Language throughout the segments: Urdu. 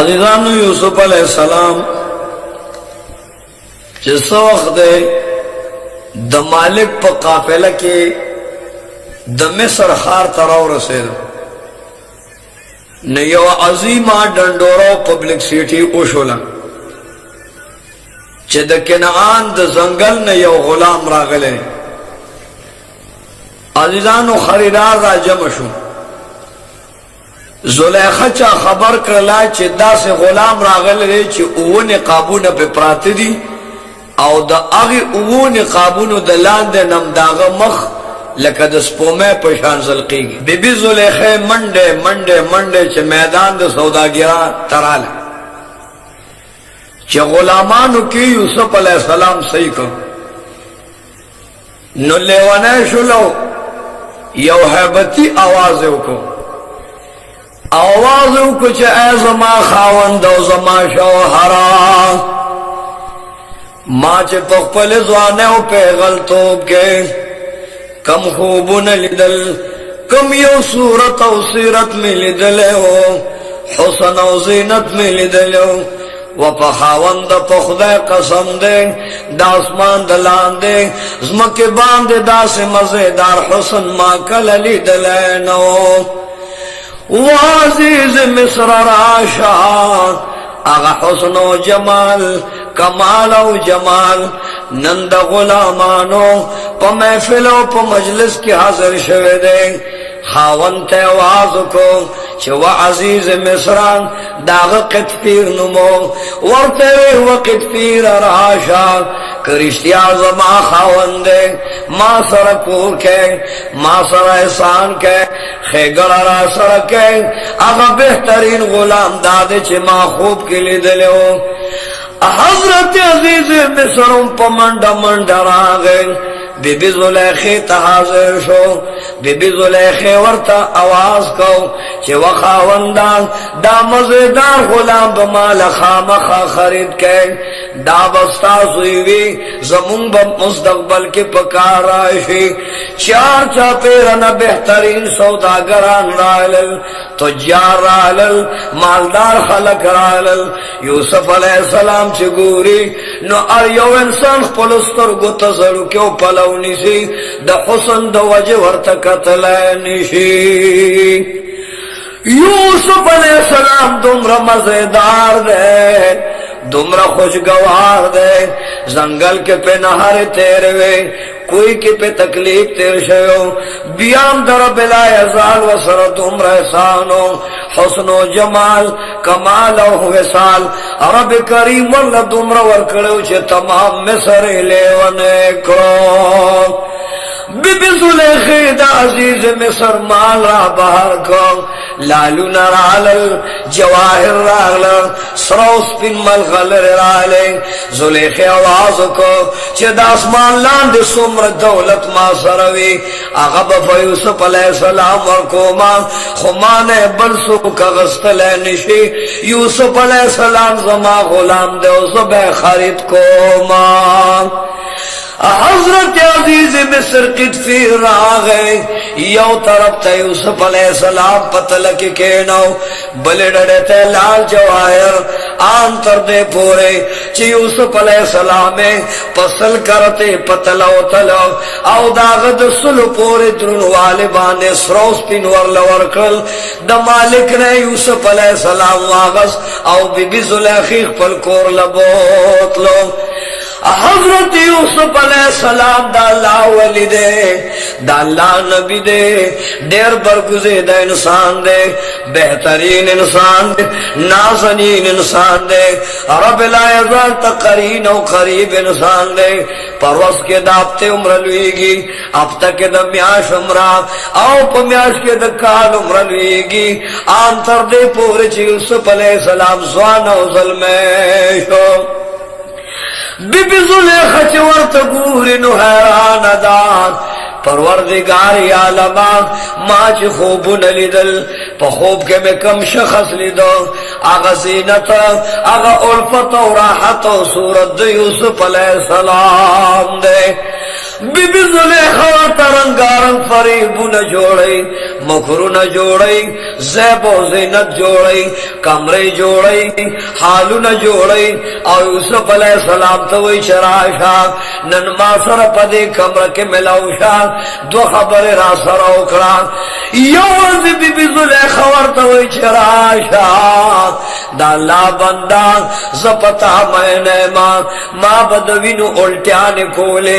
عزیزانو یوسف علیہ السلام جس وقت د مالک په قافله کې د مصر ښار ته راورسېد نو یو عظیمه ډنډوره پبلکسټي وشوله چې د کنعان د ځنګل نه یو غلام راغلی. عزیزانو خریدار را جمع شو. زلیخا چا خبر کرلا چې داسې غلام راغلی چې اوه نقابونه په پراته دي او د هغې اوه نقابونو د لاندې نم د هغه مخ لکه د سپومۍ په شان زلقېږي. بی زلیخا منډې منډې منډې چې میدان د سوداګرا تراله چې غلامانو کې یوسف علیہ السلام صحیح کړ نو لیونی شولو یو حیبتی آواز وکړو چې اے زما خاوند او زما شوهرا ما چې په خپل ځوانۍ او پیغلتوب کې کم خوبونه لیدل کم یو صورت او سیرت مې لیدلی و حسن او زینت مې لیدلی و په خاوند په خدای قسم دی د اسمان د لاندې ځمکې باندې داسې مزیدار حسن ما کله لیدلی نه و. وعزیز مصر راشا اغا حسن و جمال کمال و جمال نند غلامانو پا محفل و پا مجلس کی حاضر شوه دے. خاون تے آواز کو چھ و عزیز مصران داغ قطفیر نمو ورتے و قطفیر راشا کرشتی آزما خاون دے ما سر کور کے ما سر احسان کے خیگر را سر کے اگا بہترین غلام دادے چھ ما خوب کے لی دلے ہو. حضرت عزیز مصرم پا منڈا منڈا راگے بی بی زلیخی تا حاضر شو. بی بی زلیخی ورطا آواز کو چی وخاوندان دا مزیدار غلام بمال خامخا خرید کے دا بستا سویوی زمون با مستقبل کی پکار رائشی. چار چا پیرنا بہترین سوداگران رائلل تجار رائلل مالدار خلق رائلل. یوسف علیہ السلام چی گوری نو ار یو انسان خپلستر گو تزرو کیو پلو نیسی دا حسن دا وجه ورتکتل نیشی. یوسف علیہ السلام دمرا مزیدار دے دمرا خوشگوار دے زنگل کے پہ نہر تیرے وے کوئی کی پہ تکلیف تیر شیو بیام در بلا ازال و سر دمرا احسانو حسن و جمال کمال و وصال رب کریم واللہ دمرا ورکڑو چھے تمام مصر لیونے کرو. بی بی زلیخی دا عزیز مصر مال را بہر کو لالو نرالل جواہر رالل سروس پن ملغل رالل. زلیخی آواز کو چھ دا اسمان لاند سمر دولت ما سروی اغب فیوسف علیہ السلام ورکوما خمان بلسو کغست لینشی یوسف علیہ السلام زما غلام دے زبے خرید کوما. حضرت عزیز مصر قطفیر راغے یو طرف تا یوسف علیہ السلام پتلک کینو بلے ڈڑے تے لال جواہر آن تر دے پورے چی یوسف علیہ السلام پسل کرتے پتلو تلو او داغد سلو پورے درن والے بانے سروس پینور لورکل دا مالک نے یوسف علیہ السلام واغس او بی بی زلیخی پل کور لبوت لو. حضرت یوسف علیہ السلام دا اللہ ولی دے دا اللہ نبی دے دیر برگزیدہ انسان دے بہترین انسان دے نازنین انسان دے رب لا یزال تقرین و قریب انسان دے. پروس کے دابتے عمر لویگی اب تک دا میاش عمرہ او پا میاش کے دا کال عمر لویگی آنتر دے پورے چی یوسف علیہ السلام زوان و ظلمیشو. بی بی زلیخا چی ورطا گوری نو حیران دان پروردگاری عالمہ ما چی خوبو نلیدل پا خوب کے میں کم شخص لیدو آغا زینت آغا علفت و راحت و صورت دے یوسف علیہ السلام دے. بی بی زلیخا ورطا رنگارنگ فریبو نجوڑی مکرو نجوڑی زیب و زینت جوڑی کمرے جوڑی حالو نجوڑی او یوسف علیہ السلام توی چراشا نن ما سر پدی کمر کے ملوشا دو خبر را سر اکڑا یوز بی بی زلیخا ورطا وی چراشا دا اللہ بندہ زپتا میں نیمان ما بدوینو الٹیانے کولے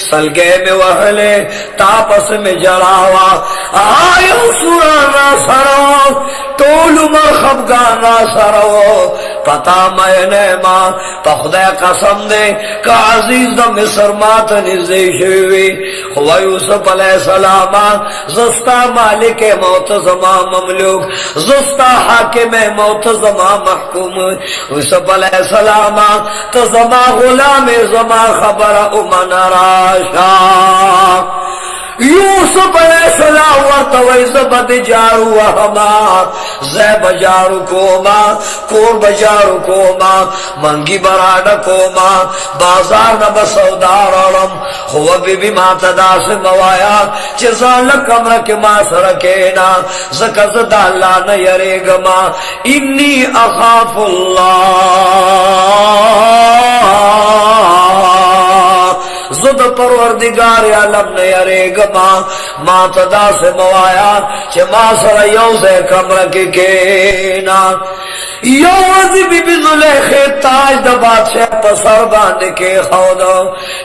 سلگے میں وحلے تاپس میں جڑاوا آئیو سورانا سرو تولو مرخبگانا سرو پتا میں نیمان پا خدا قسم دے کہ عزیز دا مصر مات نزدے شوی ہوا یوسف علیہ السلام زستا مالک موت زمان مملوک زستا حاکم موت زمان محکوم یوسف علیہ السلام تو زمان غلام زمان خبر امن راشا یوسف علیہ السلام ورطوی زبد جارو وحما زیب جارو کوما قرب جارو کوما منگی براڈ کوما بازار نب سودار علم ہوا بی بی ماتدا سے موایا چیزان لکم رک ما سرکینا زکز دالا نیرے گما انی اخاف اللہ زد پروردگار عالم نے ارے گما ما تدا سے موایا چھ ما سر یوز کمر کی کینا یوز بی بی زلیخ تاج دا بادشاہ پسر باندھ کے خودو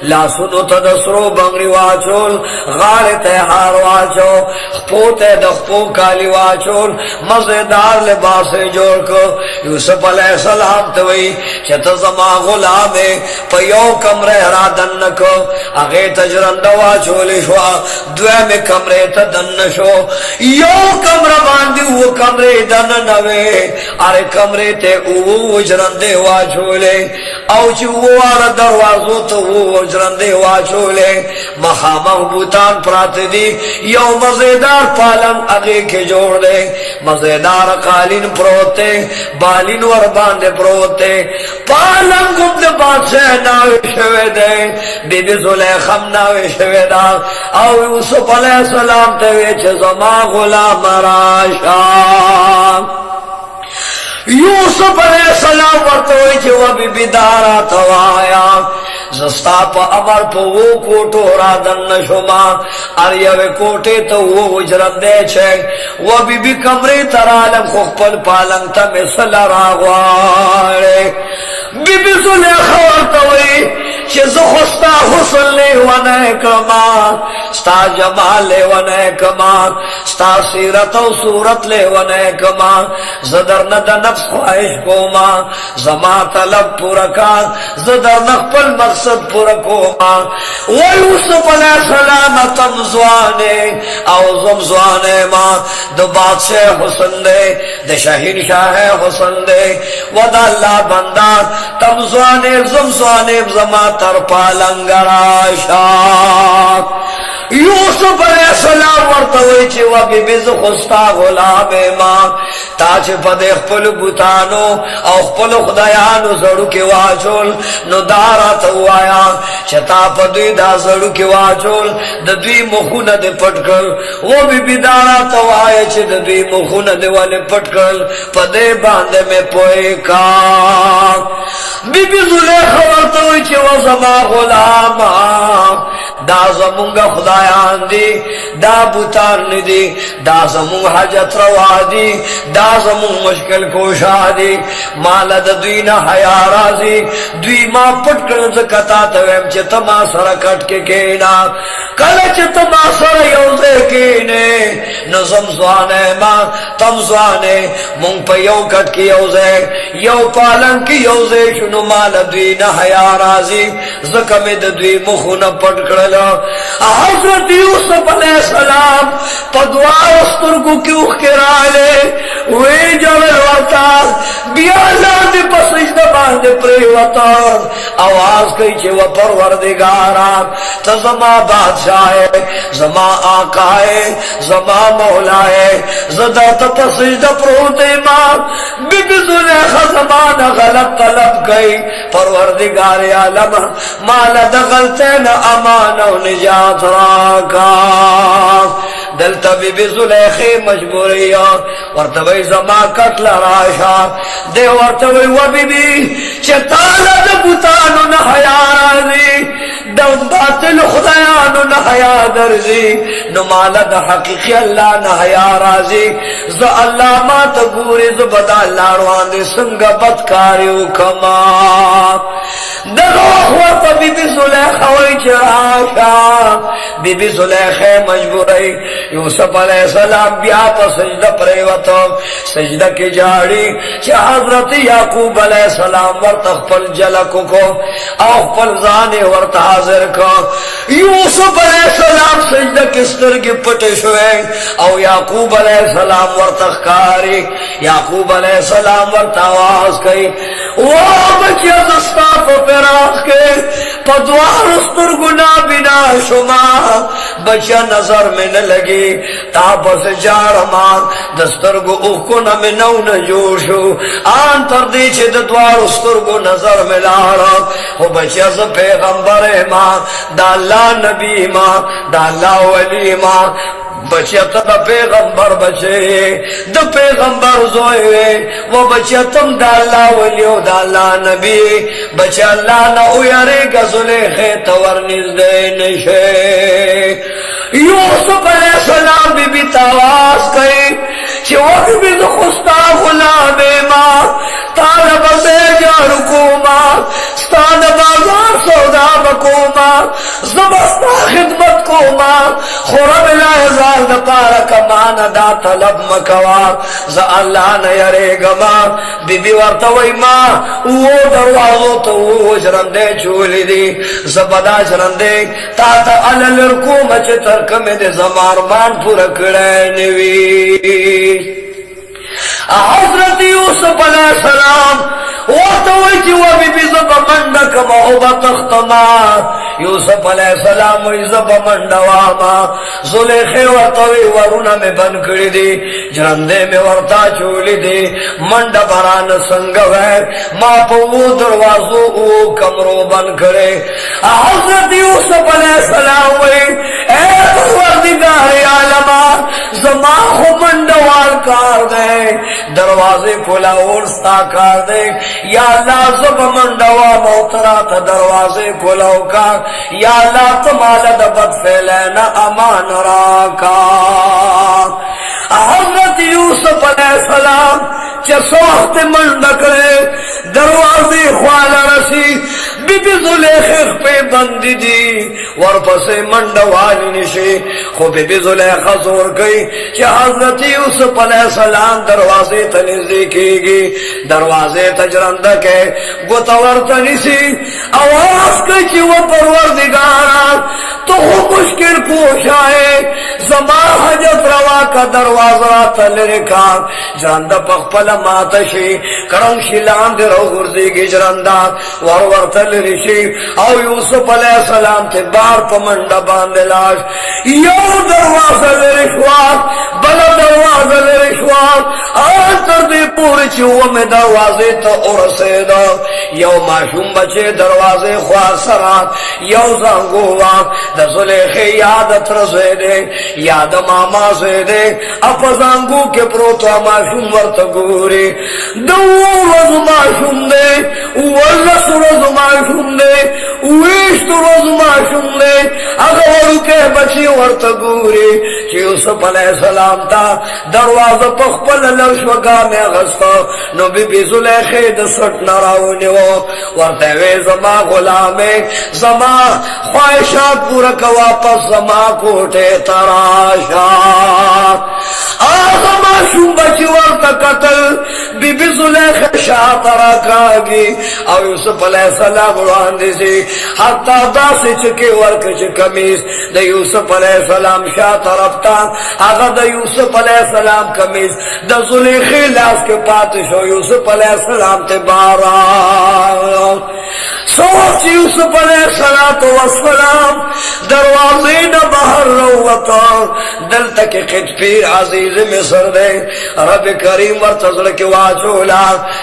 لا سنو تدسرو بنگری واچول غار تیہار واچو خپوت دخپو کالی واچول مزیدار لباس جوڑ کو یوسف علیہ السلام توئی چھ تزما غلامے پیو کمرے رادن نکو اگے تجرندوا چولی شوا دوے میں کمرے تا دن شو یو کمرہ باندی وہ کمرے دن نوے ارے کمرے تے او جرندے وا چولے او چی وہ آر دروازو تو وہ جرندے وا چولے مخامہ بوتان پرات دی یو مزیدار پالن اگے کے جوڑ دے مزیدار قالین پروتے بالین ور باندے پروتے پالن گم دے بادشاہ ناوی شوے دے بی بی زلیخم ناوی شوی دا او یوسف علیہ السلام تاوی چھ زما غلام راشا یوسف علیہ السلام ورطوئی چھ و بی بی دارا توایا زستا پا امر پا وہ کوٹو را دن نشما اریوے کوٹے تو وہ اجرم دے چھے و بی بی کمری ترالم خوخپل پالنگ تا مثل راغوارے بی بی زلیخ ورطوئی چھ زخستا حسن لے ونہ کمان ستا جمال لے ونہ کمان ستا سیرت و صورت لے ونہ کمان زدر ند نفس خواہش کوما زما طلب پورکان زدر نخپل مقصد پورکوما و یوسف علیہ السلام تم زوانے او زم زوانے ما دو بادشاہ حسن دے دے شہین شاہ حسن دے و دا اللہ بندان تم زوانے زم زوانے زما تر پالنگر آشا یوسف علیہ السلام ورطوئی چی و بی بی زخستا غلام ماں تاچ پد اخپل بوتانو او اخپل خدایانو زڑو کی واچول نو دارا توایا چتا پدوی دا زڑو کی واچول دوی مخون دے پٹکل وہ بی بی دارا توایا چی دوی مخون دے والے پٹکل پدے باندے میں پوئے کا بی بی زلیخ ورطوئی چی و زما غلام دا زمونگا خدایان دی دا بوتان دی دا زمونگ حجت روا دی دا زمونگ مشکل کوشا دی مالا دا دوی نا حیا رازی دوی ما پٹ کرن زکتا تویم چی تما سر کٹ کے کینا کل چی تما سر یوزے کینے نظم زوانے ما تم زوانے مونگ پا یو کٹ کی یوزے یو پالن کی یوزے شنو مالا دوی نا حیا رازی زکم دا دوی مخون پٹ کرن حضرت یوسف علیہ السلام پدوار استرگو کیوں کرالے وی جول ورطا بیا اللہ دے پسجدہ باندے پریوتا آواز کئی چھے و پروردگارا تا زما بادشاہ ہے، زما آقا ہے، زما مولا ہے، زدہ تا پسجدہ پروتے ماں بی بی زلیخہ زمان غلط طلب گئی پروردگار عالم مالا دغلتین امان و نجات راکا دلتا بی بی زلیخی مجبوری ورطوی زما قتل راشا دے ورطوی و بی بی چتالا دبتانو نحیا رازی دو باطل خدایانو نحیا درزی نمالا دا حقیقی اللہ نحیا رازی ز اللہ ما تگوری ز بدا اللہ روان دی سنگا بدکاریو کما دروخ ورطا بی بی زلیخ وی چراشا بی بی زلیخ مجبوری یوسف علیہ السلام بیا پا سجدہ پریوتا سجدہ کی جاڑی چا حضرت یعقوب علیہ السلام ورط اخپل جلکو کو اخپل زانے ورط حاضر کا یوسف علیہ السلام سجدہ کستر کی پٹش ہوئے او یعقوب علیہ السلام ورط اخکاری یعقوب علیہ السلام ورط آواز کئی وہ بچی از استاف پر آخ کے پدوار استر گناہ بنا شما بچہ نظر میں نہ لگی تاپس جارمان دسترگو اخکونا میں نو نجوشو آن تردی چھے ددوار استرگو نظر میں لارا وہ بچہ سے پیغمبر ماں دا اللہ نبی ماں دا اللہ ولی ماں بچہ تا پیغمبر بچے دا پیغمبر زوئے وہ بچہ تم دا اللہ ولیو دا اللہ نبی بچہ اللہ نہ اویارے گا زلیخے تور نزدے نشے یوسف علیہ السلام بی بی تاواز کئی چھے وقت بھی دخستا غلام ماں طالب بیجا رکوما ستان بازار سودا بکوما زبستا خدمت کوما خورم الہزار دا پارا کمانا دا طلب مکوا زا اللہ نیرے گما بی بی ورطوئی ماں وہ دروازو تو وہ جرندے چولی دی زبدا جرندے تا تا علل رکوما چے ترکم دے زمارمان پورا کڑے نوی حضرت یوسف علیہ السلام وطویتی و بی بی زب مندک محبت اختما یوسف علیہ السلام وی زب مندواما زلیخی وطوی ورونا میں بن کری دی جرندے میں ورطا چولی دی مند بران سنگوے ما پو دروازو او کمرو بن کرے حضرت یوسف علیہ السلام وی اے پروردگار عالمہ زمان خو مندوار کار دے دروازے کھلا اورستا کار دے یا اللہ زب مندوا موترا تا دروازے کھلاو کا یا اللہ تمالا دبت فیلینا امان راکا حضرت یوسف علیہ السلام چسو وقت مند کرے دروازے خوالا رسی بی بی زلیخ پہ بندی دی ورپسے مندوالی نشی خو بی بی زلیخ زور گئی کہ حضرت یوسف علیہ السلام دروازے تنزی کی گی دروازے تجرندہ کے گتور تنسی آواز کئی چی وہ پروردگارا تو مشکل پوش آئے زما حجت روا کا دروازہ تلرکا جرندہ پخپل ماتشی کرم شیلان دے رو گرزی گی جرندہ ور تلرشی او یوسف علیہ السلام تے بار پمنڈا باندے لاش یو دروازہ لرشوات بلا دروازہ لرشوات آتر دی پوری چوہ میں دروازے تا ارسے دا یو معشوم بچے دروازے خواہ سرات یو زنگوان دا زلیخی یادت رسے دے یاد ماما سے دے اپا زنگو کے پروتا معشوم ورطا گوری دو روز معشوم دے واللس روز معشوم دے ویشت روز معشوم دے اگر کے بچی ورطا گوری چی یوسف علیہ السلام تا دروازہ پخپل لوشوگا میں غسطا نو بی بی زلیخی دا سٹ نراؤنی ورطا وی زما غلامے زما خواہشات پورا کا واپس زما کوٹے تراشا آزما شون بچی ورطا قتل بی بی زلیخ شاہ ترکاگی او یوسف علیہ السلام راندی سی حتی دا سی چکی ورک چکا کمیز د یوسف علیہ السلام شاہ طرف تا آغا د یوسف علیہ السلام کمیز د زلیخی لاس کے پاتشو یوسف علیہ السلام تے بارا سوچ یوسف علیہ السلام دروازے نہ باہر روتا دل تک خطفیر عزیز مصر دے رب کریم ورتزل کی واجولا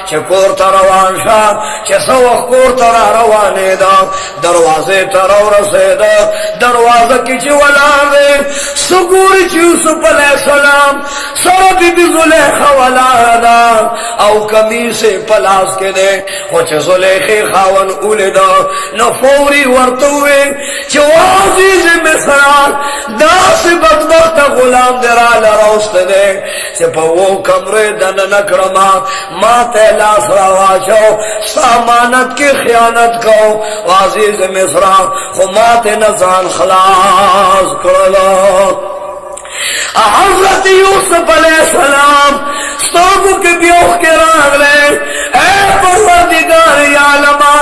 چکور تروان شاہ چسوخ کور ترا روانے دا دروازے ترو رسے دا دروازہ کی چولا دے سگور یوسف علیہ السلام سر بی بی زلیخہ ولا دا او کمی سے پلاس کے دے خوچ زلیخی خاون اولیدا نفوری ورطوے چو عزیز مصر دا سی بدبخت غلام درا لروست دے چپا وہ کمرے دن نکرما ما تیلاس روا چو سامانت کی خیانت کو عزیز مصر خمات نزان خلاص کرلو حضرت یوسف علیہ السلام ستوگو کے بیوخ کے راگ لے اے پروردگار عالمہ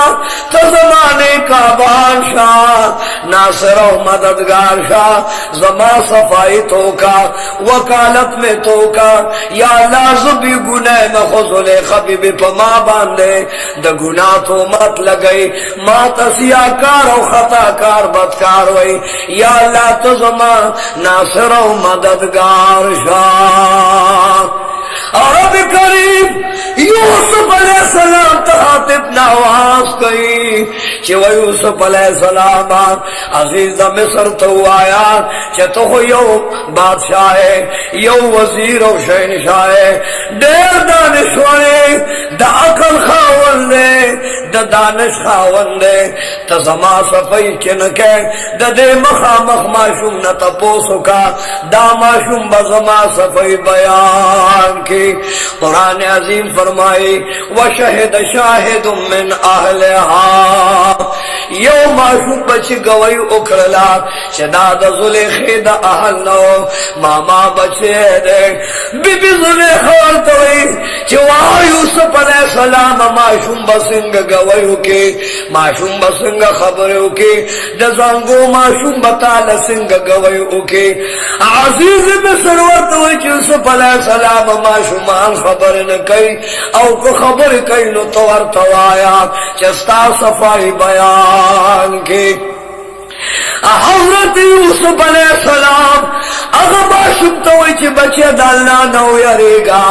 تو زمانے کا بادشاہ ناصر و مددگار شاہ زما صفائی تو کا وکالت میں تو کا یا اللہ زبی گناہ مخزل خبیب پما باندے دا گناہ تو مت لگئی ما تسیا کار و خطا کار بدکار وئی یا اللہ تو زما ناصر و مددگار شاہ اور رب کریم یوسف علیہ السلام تحاتب نواز کئی چھو یوسف علیہ السلام عزیز دا مصر تو آیا چھو تو یو بادشاہ ہے یو وزیر و شہنشاہ ہے دیر دانشورے دا عقل خاون دے دا دانش خاون دے تا زما صفائی کنکے دا دے مخامخ معشوم نتا پوسو کا دا معشوم بزما صفائی بیان کی قرآن عظیم فرمائی وشہد شاہد من اہلہا یو معشوم بچ گوئی اکرلا شداد زلیخی دا اہل نو ماما بچے دے بی بی زلیخوال توئی چوا یوسف علیہ السلام معشوم بسنگ گوئیو کی معشوم بسنگ خبریو کی دزانگو معشوم بطال سنگ گوئیو کی عزیز مصر ورطوئی یوسف علیہ السلام معشومان خبر نکئی او کو خبر کئی نو توار توایا چستا صفائی بیان کی حضرت یوسف علیہ السلام اگر معشوم توئی چی بچے دالنا نو یری گا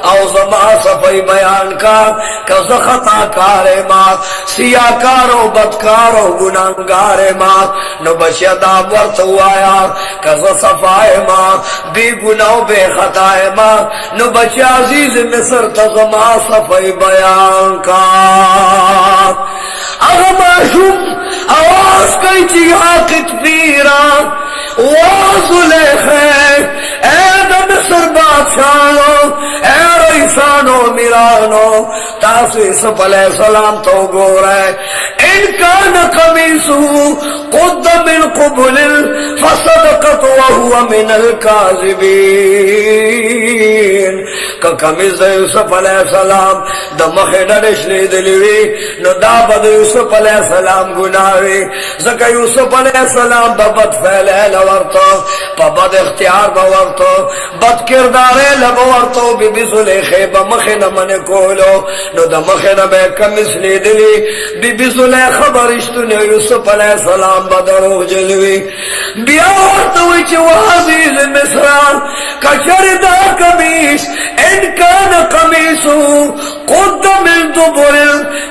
او زما صفائی بیان کا کز خطا کارے ماں سیاکارو بدکارو گناہگارے ماں نو بچے دام ورت ہوایا کز صفائے ماں بی گناہ بے خطائے ماں نو بچے عزیز مصر تزما صفائی بیان کا اگر معشوم آواز کئی چی حاقت پیرا وازلیخے اے دا مصر بادشاہو اے رئیسانو میرانو تاسو یوسف علیہ السلام تو گو رہے ان کان قمیصو قد من قبل فصدقت وهو من الكاذبین کہ قمیص یوسف علیہ السلام دا مخیدرش لی دلیوی نو دا بد یوسف علیہ السلام گناوی زکا یوسف علیہ السلام با بد فیلے لورتو پا بد اختیار باورتو بد کردارے لبورتو بی بی زلیخے با مخین من کولو نو دا مخین بے کمیس لی دلی بی بی زلیخ برشتو نے یوسف علیہ السلام با دروغ جلوی بیاورتوی چی وحزیز مصران کچر دا کمیس ان کان قمیسو قد من دبر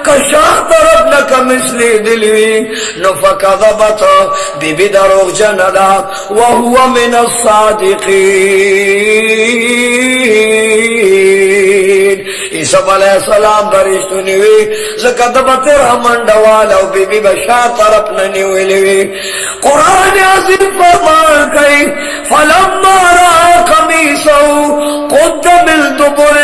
کشاہ طرف نکمیس لی دلی نو فکذبت بی بی دروغ جندا وهو من الصادقین عیسیٰ علیہ السلام برشتو نیوی زکدبت رحمن ڈوالا بی بی بشاہ طرف ننیوی لیوی قرآن عظیم فرمان کئی فلما را قمیسو قد من دبر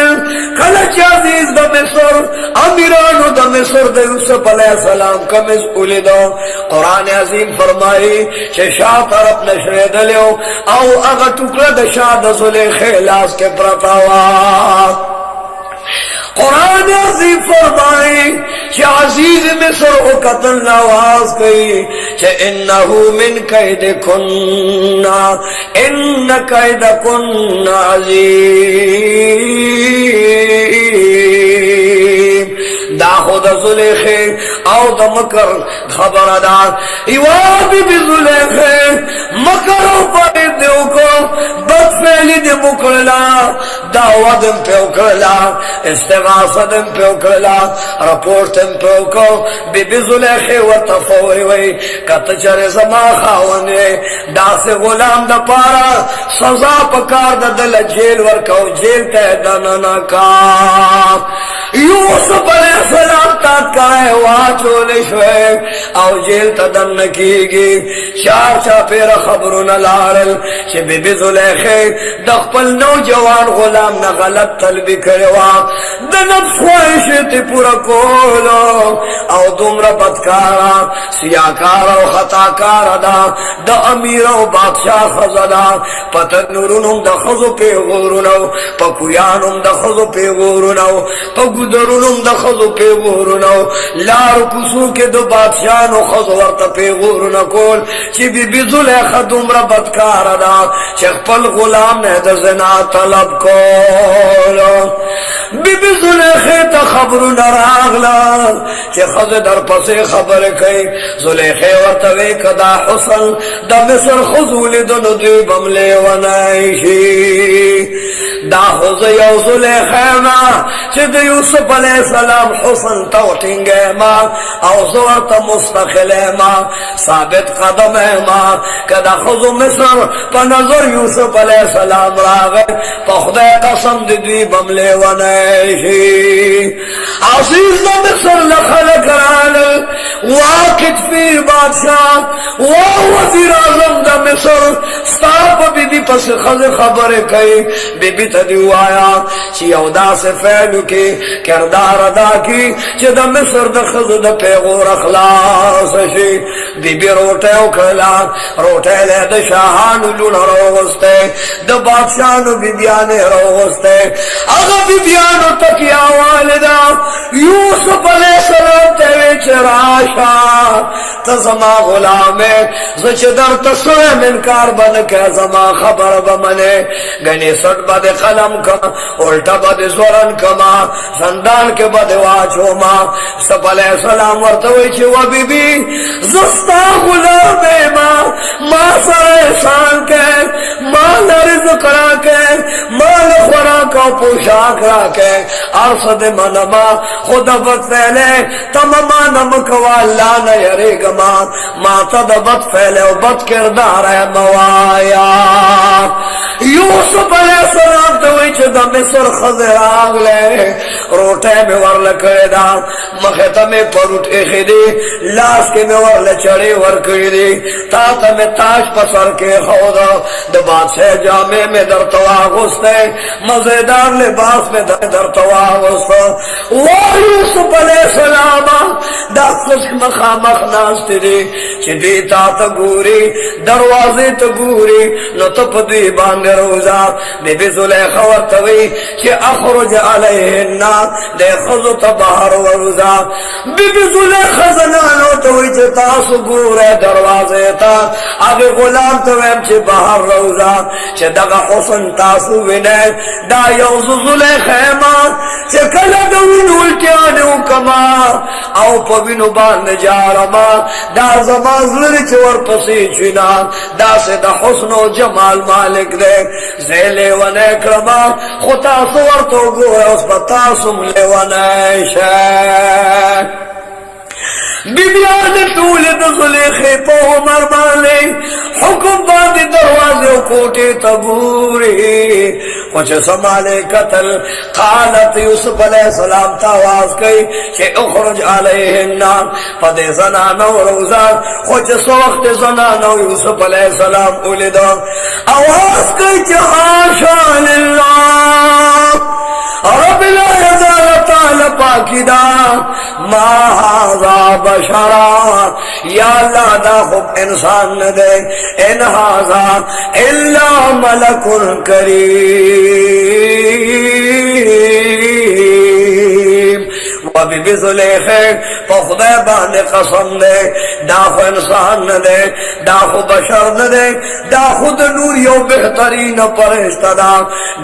کلچ عزیز دا مصر امیرانو دا مصر دا یوسف علیہ السلام کمیز اولی دو قرآن عظیم فرمائی چھ شاہ طرف نشرے دلیو او اگا ٹکڑا دا شاہ دا زلیخے لاس کے پرتاوا قرآن عظیم فرمائی کہ عزیز مصر او قتل نواز گئی کہ انہو من کیدکن ان کیدکن عظیم. دا خود زلیخے او دا مکر خبردار ایوابی بی زلیخے مکر او پاید دیو کو بدفعلی دی مکرلا دعوی دن پہ اکرلا استغاثہ دن پہ اکرلا رپورٹ دن پہ اکو بی بی زلیخے و تفوری وی کتچر زما خاونے دا سے غلام دا پارا سزا پکار دا دل جیل ورکو جیل تے دننا کا یوسف علیہ السلام تاتکائے واچولے شوئے او جیل تدن کی گی چار چاپیر خبرون لارل چھ بی بی زلیخے دخپل نوجوان غلام نا غلط طلبی کروا دا نفس خواہشتی پورا کولو او دمرا بدکارا سیاکارا و خطاکارا دا امیر و بادشاہ خزدا پتن نورونم دا خزو پی غورونو پا کویانم دا خزو پی غورونو پا گدرونم دا خزو پی غورونو لار کسو کے دو بادشاہنو خزو ورطا پی غورونو کول چی بی بی زلیخہ دمرا بدکارا دا چک پل غلام نے دا زنا طلب کولو بی بی زلیخہ تا خبرو نراغلا چی خز در پسے خبر کئی زلیخہ ورطوے کدا حسن دا مصر خزولی دنو دی بملے ونائشی دا خزیو زلیخہ ما چی دا یوسف علیہ السلام حسن توٹنگے ما او زورت مستقلے ما ثابت قدم ہے ما کدا خزو مصر پا نظر یوسف علیہ السلام راغے پا خدای قسم دی بملے ونائشی عزیز دا مصر لخلق رانل واقت فیر بادشاہ وزیر اعظم دا مصر ستاپ بی بی پس خز خبر کئی بی بی تدیو آیا چی اودا سے فعلو کی کردار ادا کی چی دا مصر دا خز دا پیغور اخلاص شی بی بی روٹے اکھلا روٹے لے دا شاہانو لون روغستے دا بادشاہنو بی بیانے روغستے اگا بی بیانو تکیا والدہ یوسف علیہ السلام تیوے چراشا تزما غلامے زچ در تسوے منکار بن کے زما خبر بمنے گنی سٹ بد قلم کما الٹا بد زورن کما زندان کے بد واچو ما سب علیہ السلام ورتوی چی و بی بی زستا غلامے ما سر احسان کے مال رزق را کے مال خوراک و پوشاک را کے ارصد منما خدا بد فیلے تماما نمکوا اللہ نہ یرے گما ما تا بد فیلے و بد کردار ہے موایا یوسف علیہ السلام توی چھ دا مصر خضر آگلے روٹے میں ورل کردہ مخیطہ میں پروٹ اخیدی لاس کے میں ورل چڑی ورکڑی دی تاتا میں تاش پسر کے خودا دا بادشاہ جامع میں در تواغستے مزیدار لباس میں در تواغستے یوسف علیہ السلام دا خشک مخامخ ناستی دی چی دی تا گوری دروازی تا گوری نو تپ دی باندے روزا بی بی زلیخہ ورطوی چی اخرج علیہن دے خضو تا بہر وروزا بی بی زلیخہ زنانو توی چی تاسو گورے دروازی تا آگے غلام تویم چی بہر روزا چی دگا حسن تاسو وینے دا یوز زلیخہ ما چی کلا دوین الٹیانیو کما او پوینو باند جارما دا زمان زلری چور پسی چینا دا سے دا حسن و جمال مالک دے زیلے ونے کرما خطا سور تو گوئے اس بتاسم لے ونے شاک بیبیان تولد زلیخی پو عمر مالی حکم باندی دروازے و کوٹی تبوری کچھ سمالے قتل قالت یوسف علیہ السلام تاواز کئی کہ اخرج علیہن پدے زنانو روزا کچھ سوخت زنانو یوسف علیہ السلام اولیدو آواز کئی کہ حاشا للہ رب العزال تعالی پاکی دا ما هذا بشرا یا اللہ دا خوب انسان ندے ان هذا الا ملک کریم و بی بی زلیخه پا خدای باندې قسم دے دا خو انسان ندے دا خو بشر ندے دا خود نور یو بہترین پرشتہ دا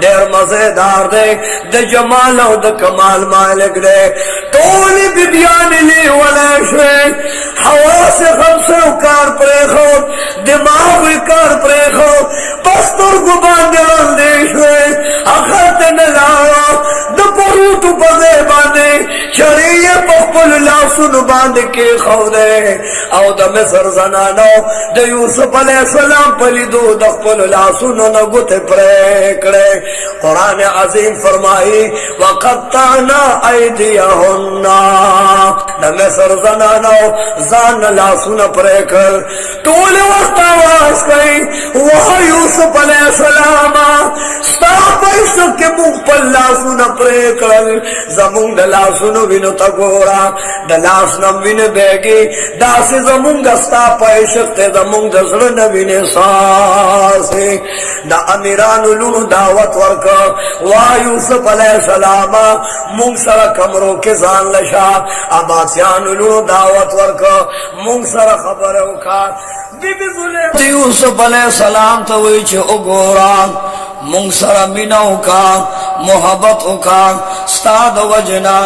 دیر مزیدار دے دا جمال و دا کمال مالک دے تولی بی بیان لی ولی شوے حواس خمسے و کار پریخو دماغی کار پریخو پستر کو باندے رندے شوے اخت نلاوا دا پروتو پزے باندے شریع پخپل لاسن باندے کے خودے او دا مصر زنانو دا یوسف علیہ السلام پلی دو دخپل لاسن نگوت پریکڑے قرآن عظیم فرمائی وقطعنا ایدیہن دا مصر زنانو زان لاسن پریکڑ طول وقت آواز کئی وہ یوسف علیہ السلام ستا پیسو کے مونگ پر لاسن پریکڑ زمونگ دا لاسن وینو تا گورا دا لاسنم وین بیگی دا سی زمونگ ستا پیشک تے زمونگ دا سرن وین ساسی دا امیران لونو دعوت ورکا وا یوسف علیہ السلام مونگ سر کمرو کے زان لشا عباسیان لونو دعوت ورکا مونگ سر خبر اوکا بی بی ظلم یوسف علیہ السلام توی چھ اگورا مونگ سر میناو کا محبتو کا ستا دا وجنا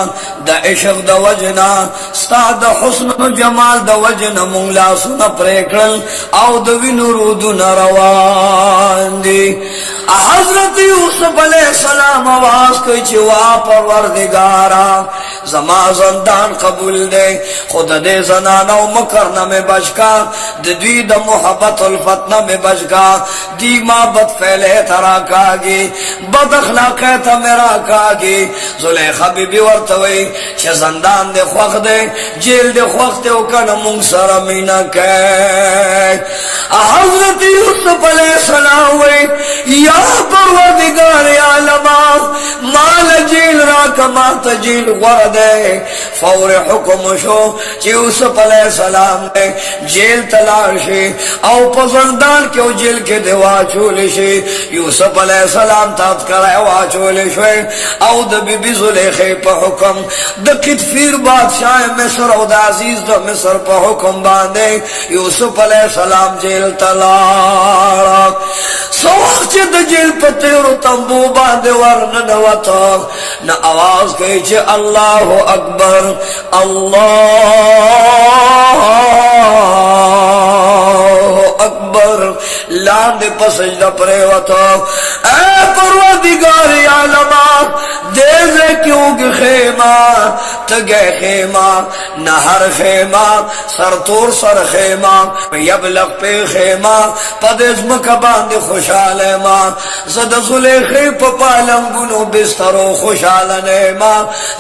دا عشق دا وجنا ستا دا حسن و جمال دا وجنا مونگ لاسو نا پریکڑل او دا وینو رودو نروان دی حضرت یوسف علیہ السلام آواز کوئی چوا پروردگارا زما زندان قبول دے خود دے زنانو مکرنا میں بچکا دوی دا محبت الفتنہ میں بچکا دی ما بد فیلے ترا کاگی بد اخلاقے تا میرا کاگی زلیخہ بی بی ورطوئی چھ زندان دے خوخ دے جیل دے خوخ دے وکن مونگ سر مینا کئی حضرت یوسف علیہ السلام یا پروردگار عالمہ مال جیل را کمات جیل وردے فور حکم شو چی یوسف علیہ السلام نے جیل تلاشی او پزندان کیو جیل کے دیوا چولشی یوسف علیہ السلام تات کرے واچولشوے او دا بی بی زلیخے پا حکم دا کتفیر بادشاہ مصر او دا عزیز دا مصر پا حکم باندے یوسف علیہ السلام جیل تلارا سوخ چی دا جیل پتیرو تنبو باندے ورن نواتا نا آواز کہی چی اللہ اکبر اللہ اکبر لاندے پسجدہ پریوتا اے پروردگار عالمہ دیزے کیوں کہ خیمہ تگے خیمہ نہر خیمہ سرطور سر خیمہ یبلغ پہ خیمہ پدیز مکباند خوشحال ماں زد زلیخی پپالم گنو بسترو خوشحال نیمہ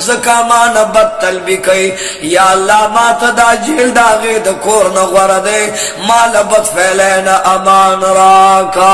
زکامان بطل بکئی یا اللہ ما تدا جیل داغی دکور نغور دے مال بط فیلین امان راکا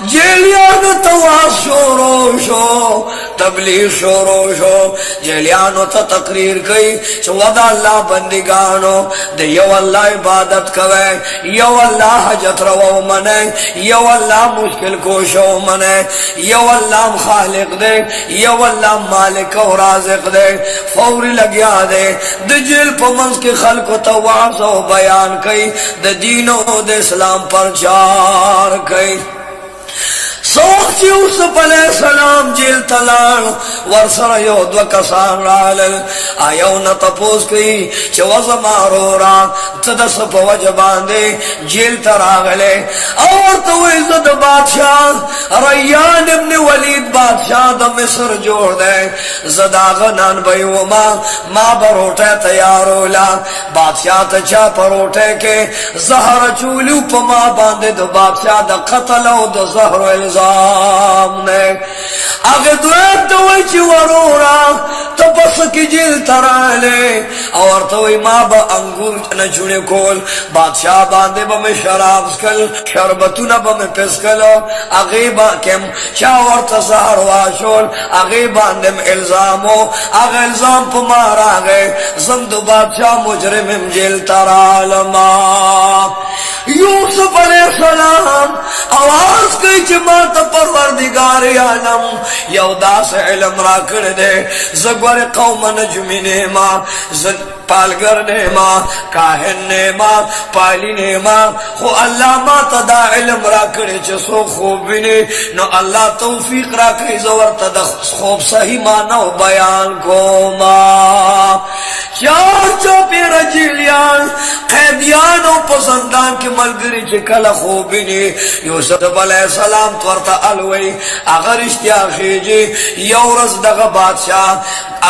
جیلیانو تواز شورو شو تبلیغ شورو شو جیلیانو تا تقریر کئی چو ودا اللہ بندگانو دے یو اللہ عبادت کوئے یو اللہ حجت رو منے یو اللہ مشکل کوشو منے یو اللہ خالق دے یو اللہ مالک و رازق دے فوری لگیا دے دے جیل پا منز کی خلق و تواز و بیان کئی دے دین و دے اسلام پر چار کئی سوخ چی یوسف علیہ السلام جیل تلال ورسر یو دو کسان رالل آیو نتپوس کئی چی وزمارو را تدس پا وجبان دے جیل تراغلے اور تو عزت بادشاہ ریان ابن ولید بادشاہ دا مصر جوڑ دے زداغنان بیو ما بروٹے تیارولا بادشاہ تچا پروٹے کے زہر چولیو پا ما باندے دو بادشاہ دا قتل و دا زہر و الزام نے اگر دویت دوئی چی ورورا تو بس کی جیل ترالے اور توی ما با انگور نچونے کول بادشاہ باندے با میں شراب سکل شربتونا با میں پسکلو اغیبا کم چاور تسار واشول اغیبا اندم الزامو اغی الزام پا مارا گئے زمدو بادشاہ مجرم جیل ترالما یوسف علیہ السلام آواز کئی چمات پروردگار عالم یودا سے علم را کردے زگور قوم نجمی نیما پالگر نیما کاہن نیما پالی نیما خو اللہ ما تدا علم را کرے چسو خوب بنے نو اللہ توفیق را کری زور تدا خوب صحیح مانو بیان کو ما چار چوپی رجیلیان قیدیان و پسندان کی ملگری چکل خوب بنے یوسف علیہ السلام تورتا علوی اگر اشتیاخی جی یورز دغا بادشاہ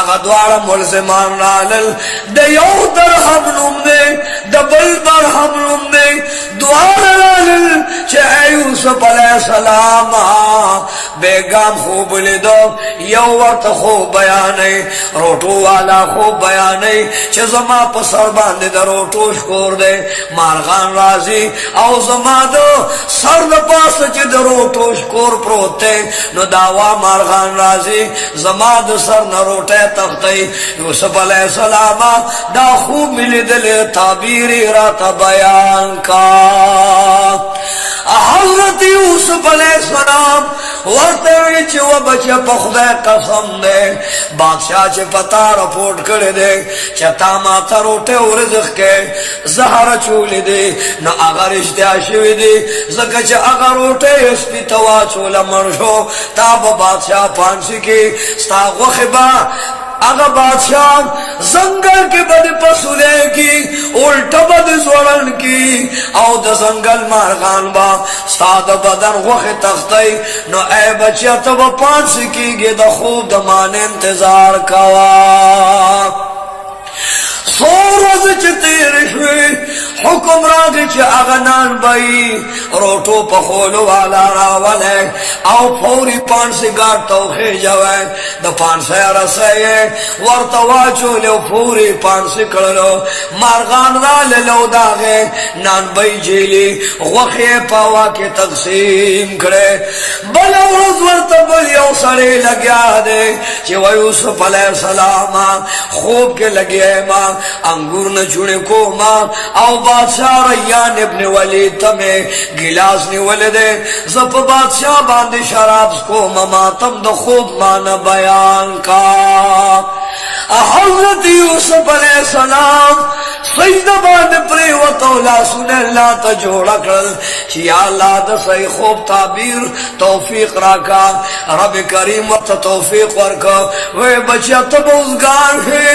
اگر دوارا ملزمان رالل یو درہم نم دے دبل درہم نم دے دوارا رالل چاہے یوسف علیہ السلام بیگام خوب لیدو یو وقت خوب بیانے روٹو والا خوب بیانے چھ زما پسر باندے دا روٹو شکور دے مارغان رازی او زما دو سر دا پاس چھ دا روٹو شکور پروتے نو داوا مارغان رازی زما دا سر نا روٹے تختے یوسف علیہ السلام دا خوب ملی دل تعبیری رات بیان کا حضرت یوسف علیہ السلام ورطوی چھ و بچے پخدے قسم دے بادشاہ چھ پتا رپورٹ کر دے چھ تاماتا روٹے و رزق کے زہر چولی دے نو اگر اشتیاشوی دے زکا چھ اگر روٹے اسپی توا چولا مرشو تاب بادشاہ پانسی کی ستا غخبا اگر بادشاہ زنگل کے بد پسولے کی الٹا بد زورن کی او دا زنگل مارغان با ساد بدن غوخ تختی نو اے بچیا تب پانس کی گی دا خوب دمان انتظار کوا سو روز چتیر شوی حکم راگی چھ اغنان بائی روٹو پخولو والا راولے او پوری پانسی گاڑ توخی جوے دا پانسی رسے ورطوا چولو پوری پانسی کرلو مارغان را للو داغے نان بائی جیلی غوخی پاوا کے تقسیم کرے بلا روز ورطا بلیو سڑے لگیا دے چھ ویوسف علیہ السلام خوب کے لگیا ماں انگور نہ چھوڑے کو ماں او بادشاہ ریان ابن ولید تمہیں گلاس نی ولدے زب بادشاہ باندے شراب کو مماتم دو خوب مان بیان کا حضرت یوسف علیہ السلام سجدہ باندھ پری و تولا سن اللہ تا جوڑا کرل چی اللہ دا سی خوب تعبیر توفیق راکا رب کریم وقت توفیق ورکا وے بچیا تبوزگار ہے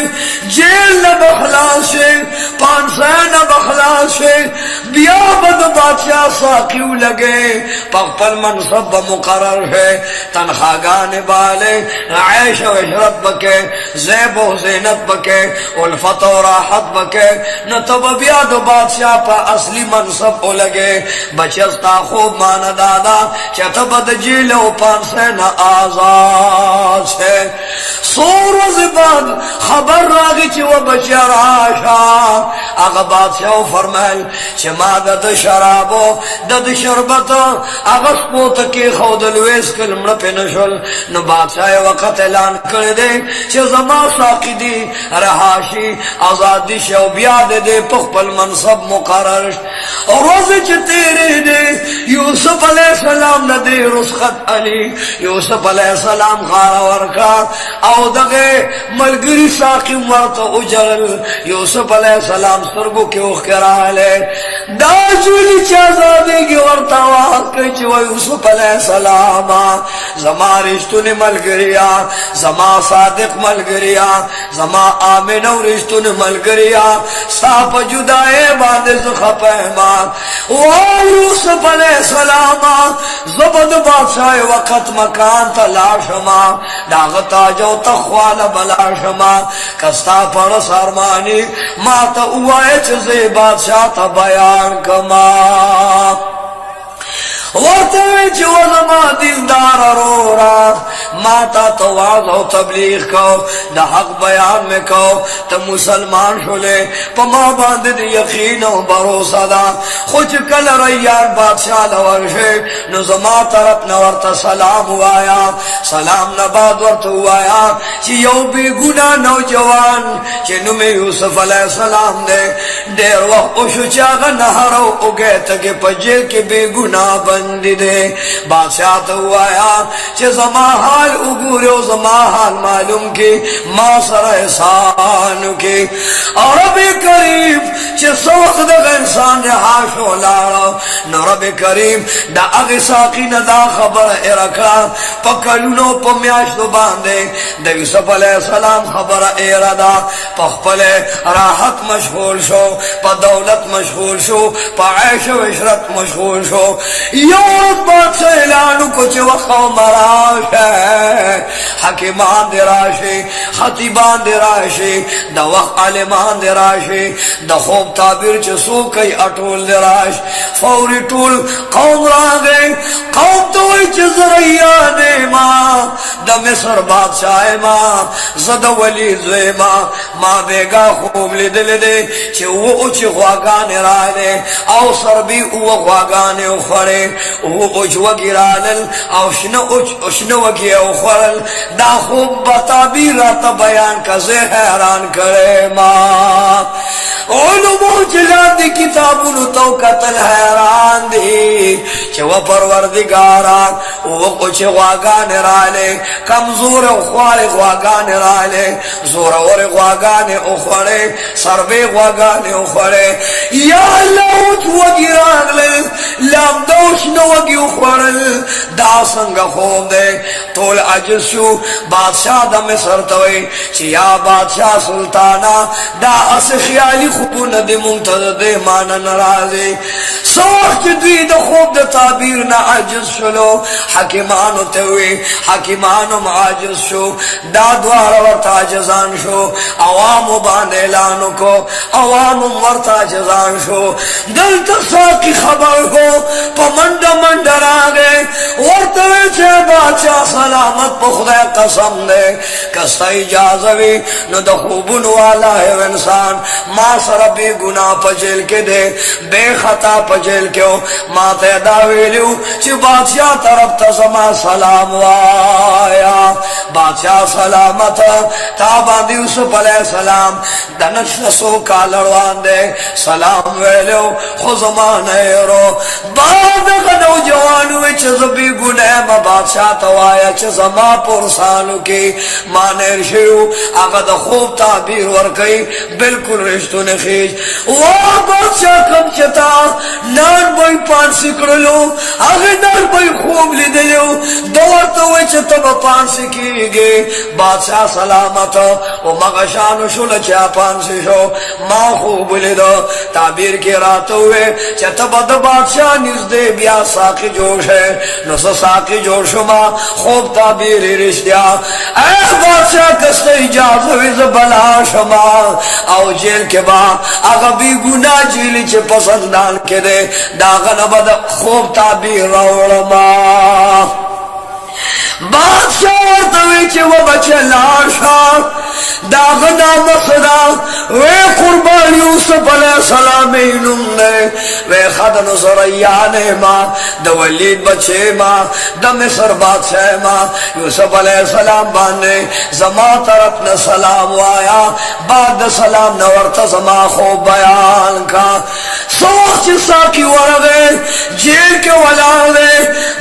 جیل نہ بخلاص ہے پانسے نہ بخلاص ہے بیا بد بادشاہ ساکیو لگے پخپل منصب مقرر ہے تنخواگان بالے عیش و عشرت بکے زیب و زینت بکے الفت و راحت بکے نہ تب بیا دو بادشاہ پا اصلی منصب ہو لگے بچستا خوب مانا دادا چتا بد جیل و پانسے نہ آزاد سے سو روز بعد خبر راگی چی و بچہ راشا اگا بادشاہ فرمائل چی ما دد شرابو دد شربتو اگا سپوت کی خودلویس کلمڑ پی نشل نو بادشاہ وقت اعلان کردے چی زمان ساقی دی رہاشی آزادی شو بیاد دے پخپل منصب مقرر روز چی تیرے دے یوسف علیہ السلام ندے رسخت علی یوسف علیہ السلام خارا ورکا او دغه ملګری ساقی ورته اجل یوسف علیہ السلام سترګو کې وخراله دا جوړی چې آزادګي ورته واکه چې یوسف علیہ السلام زما رښتونه ملګریا زما صادق ملګریا زما امین او رښتونه ملګریا صاحب جدای باندې زخپما او یوسف علیہ السلام زبد بادشاہ وقت مکان تلاشما داغتا جو تخوال بلا شما کستا پر سرمانی ما تا اوائے چیزے بادشاہ تا بیان کما ورطوی جو زمان دلدار رو را ماتا تو واز و تبلیغ کو دا حق بیان میں کو تو مسلمان شلے پا ما باندد یقین و بروسہ دا خوچ کل ریان بادشاہ لورشے نظما طرف نورتا سلام ہوایا سلام نباد ورت ہوایا چی یو بی گناہ نوجوان چی نمی یوسف علیہ السلام دے دیر وقت اشو چاگا نہرو اگے تکے پجے کے بے گناہ بندی دے بادشاہ تو ہوایا چی زما حال اگورے و زما حال معلوم کی ما سر احسان کی اور رب کریم چی سوخ دغ انسان رہاش و لارا نو رب کریم دا اغی ساقی ندا خبر ارکا پا کلونو پا میاشتو باندے دا یوسف علیہ السلام خبر اردا پا خپلے راحت مشغول شو پا دولت مشغول شو پا عیش و عشرت مشغول شو یورت بات سے اعلانو کچھ وقو مراش ہے حکیمان دی راشی خطیبان دی راشی دا وقت علمان دی راشی دا خوب تعبیر چسو کئی اٹول دی راش فوری ٹول قوم را گئے قوم توی چزریانے ماں دا مصر بادشاہ ماں زد ولی زوی ماں بیگا خوب لیدل دے چی وہ اچ خواگانے را دے او سر بھی او خواگانے اخورے او اچ وگرانل او شنو وگی اخورل دا خوب بتا بھی رات بیان کزے حیران کرے ماں علمو جلال دی کتابونو تو قتل حیران دی چو پروردگاران او کچھ غواگان رالے کمزور خوار غواگان رالے زور اور غواگان اخوڑے سربے غواگان اخوڑے یا اللہ اچ وگی راگلے لام دوش نوگی اخوڑل دا سنگ خوب دے تول عجز شو بادشاہ دا مصر توئی چیا بادشاہ سلطانا دا اس خیالی خوبون دی منتظر دے مانا نرازی سوخت دوی دا خوب دا تعبیر نا عجز شلو حکیمانو توئی حکیمانو معاجز شو دا دوار ورطا جزان شو عوامو باند اعلانو کو عوامو ورطا جزان شو دل تساقی خبر ہو پا منڈا منڈا راگے ورطوی چھے بادشاہ سلامت پا خدا قسم دے کستا اجازوی نو دا خوبن والا ہے انسان ماں سر بے گناہ پا جیل کے دے بے خطا پا جیل کے ہو ماں تیدا ویلیو چی بادشاہ طرف تزما سلام وایا بادشاہ سلامت تابان دی یوسف علیہ السلام دنش نسو کا لڑوان دے سلام ویلیو خزمان ایرو بعد غنو جوانوی چیز بی گناہ ما بادشاہ توایا چیز ما پرسانو کی مانیر شیو آگا دا خوب تعبیر ورکی بلکل رشتو نخیج وہاں بادشاہ کم چتا نان بائی پان سکرلو آگے نان بائی خوب لی دلیو دور توی چتا با پان سکی گے بادشاہ سلامت و مغشانو شل چا پان سشو ما خوب لی دو تعبیر کی رات ہوئے چتا با دا بادشاہ نزدے بیا ساقی جوش ہے نس ساقی جوش ما خوب تعبیر رشتیا اے بادشاہ کست اجازوی زبلا شما او جیل کے با آگا بی گناہ جیلی چے پسندان کے دے داغن بد خوب تعبیر روڑما بادشاہ ورطوی چے وہ بچے لاشا داغنا مصدا وے قربان یوسف علیہ السلام انہم نے وے خدن سریانے ماں دا ولید بچے ماں دا مصر بادشاہ ماں یوسف علیہ السلام بانے زما طرف نے سلام وایا بعد سلام نورتا زما خوب بیان کا سوخ چسا کی ورغے جیل کے ولادے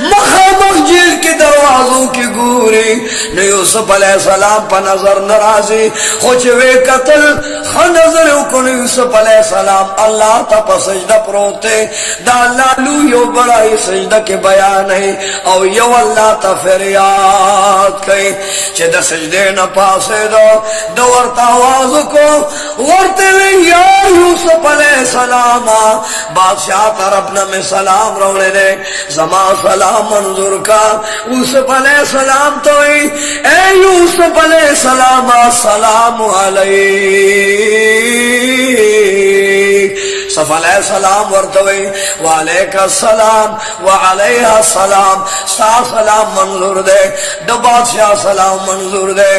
مخامخ جیل کے دروازوں کی گوری نے یوسف علیہ السلام پا نظر نرازی خوچوے قتل خنظر اکن یوسف علیہ السلام اللہ تا پا سجدہ پروتے دا اللہ لو یو بڑا ہی سجدہ کے بیان ہے او یو اللہ تا فریاد کئی چھ دا سجدے نا پاسے دو ورطا آواز کو ورطے میں یا یوسف علیہ السلام بادشاہ طرفنا میں سلام روڑے دے زما سلام منظور کا یوسف علیہ السلام تو اے یوسف علیہ السلام السلام علیک صف علیہ السلام ورطوئی وعلیک السلام وعلیہ السلام ستا سلام منظور دے د بادشاہ سلام منظور دے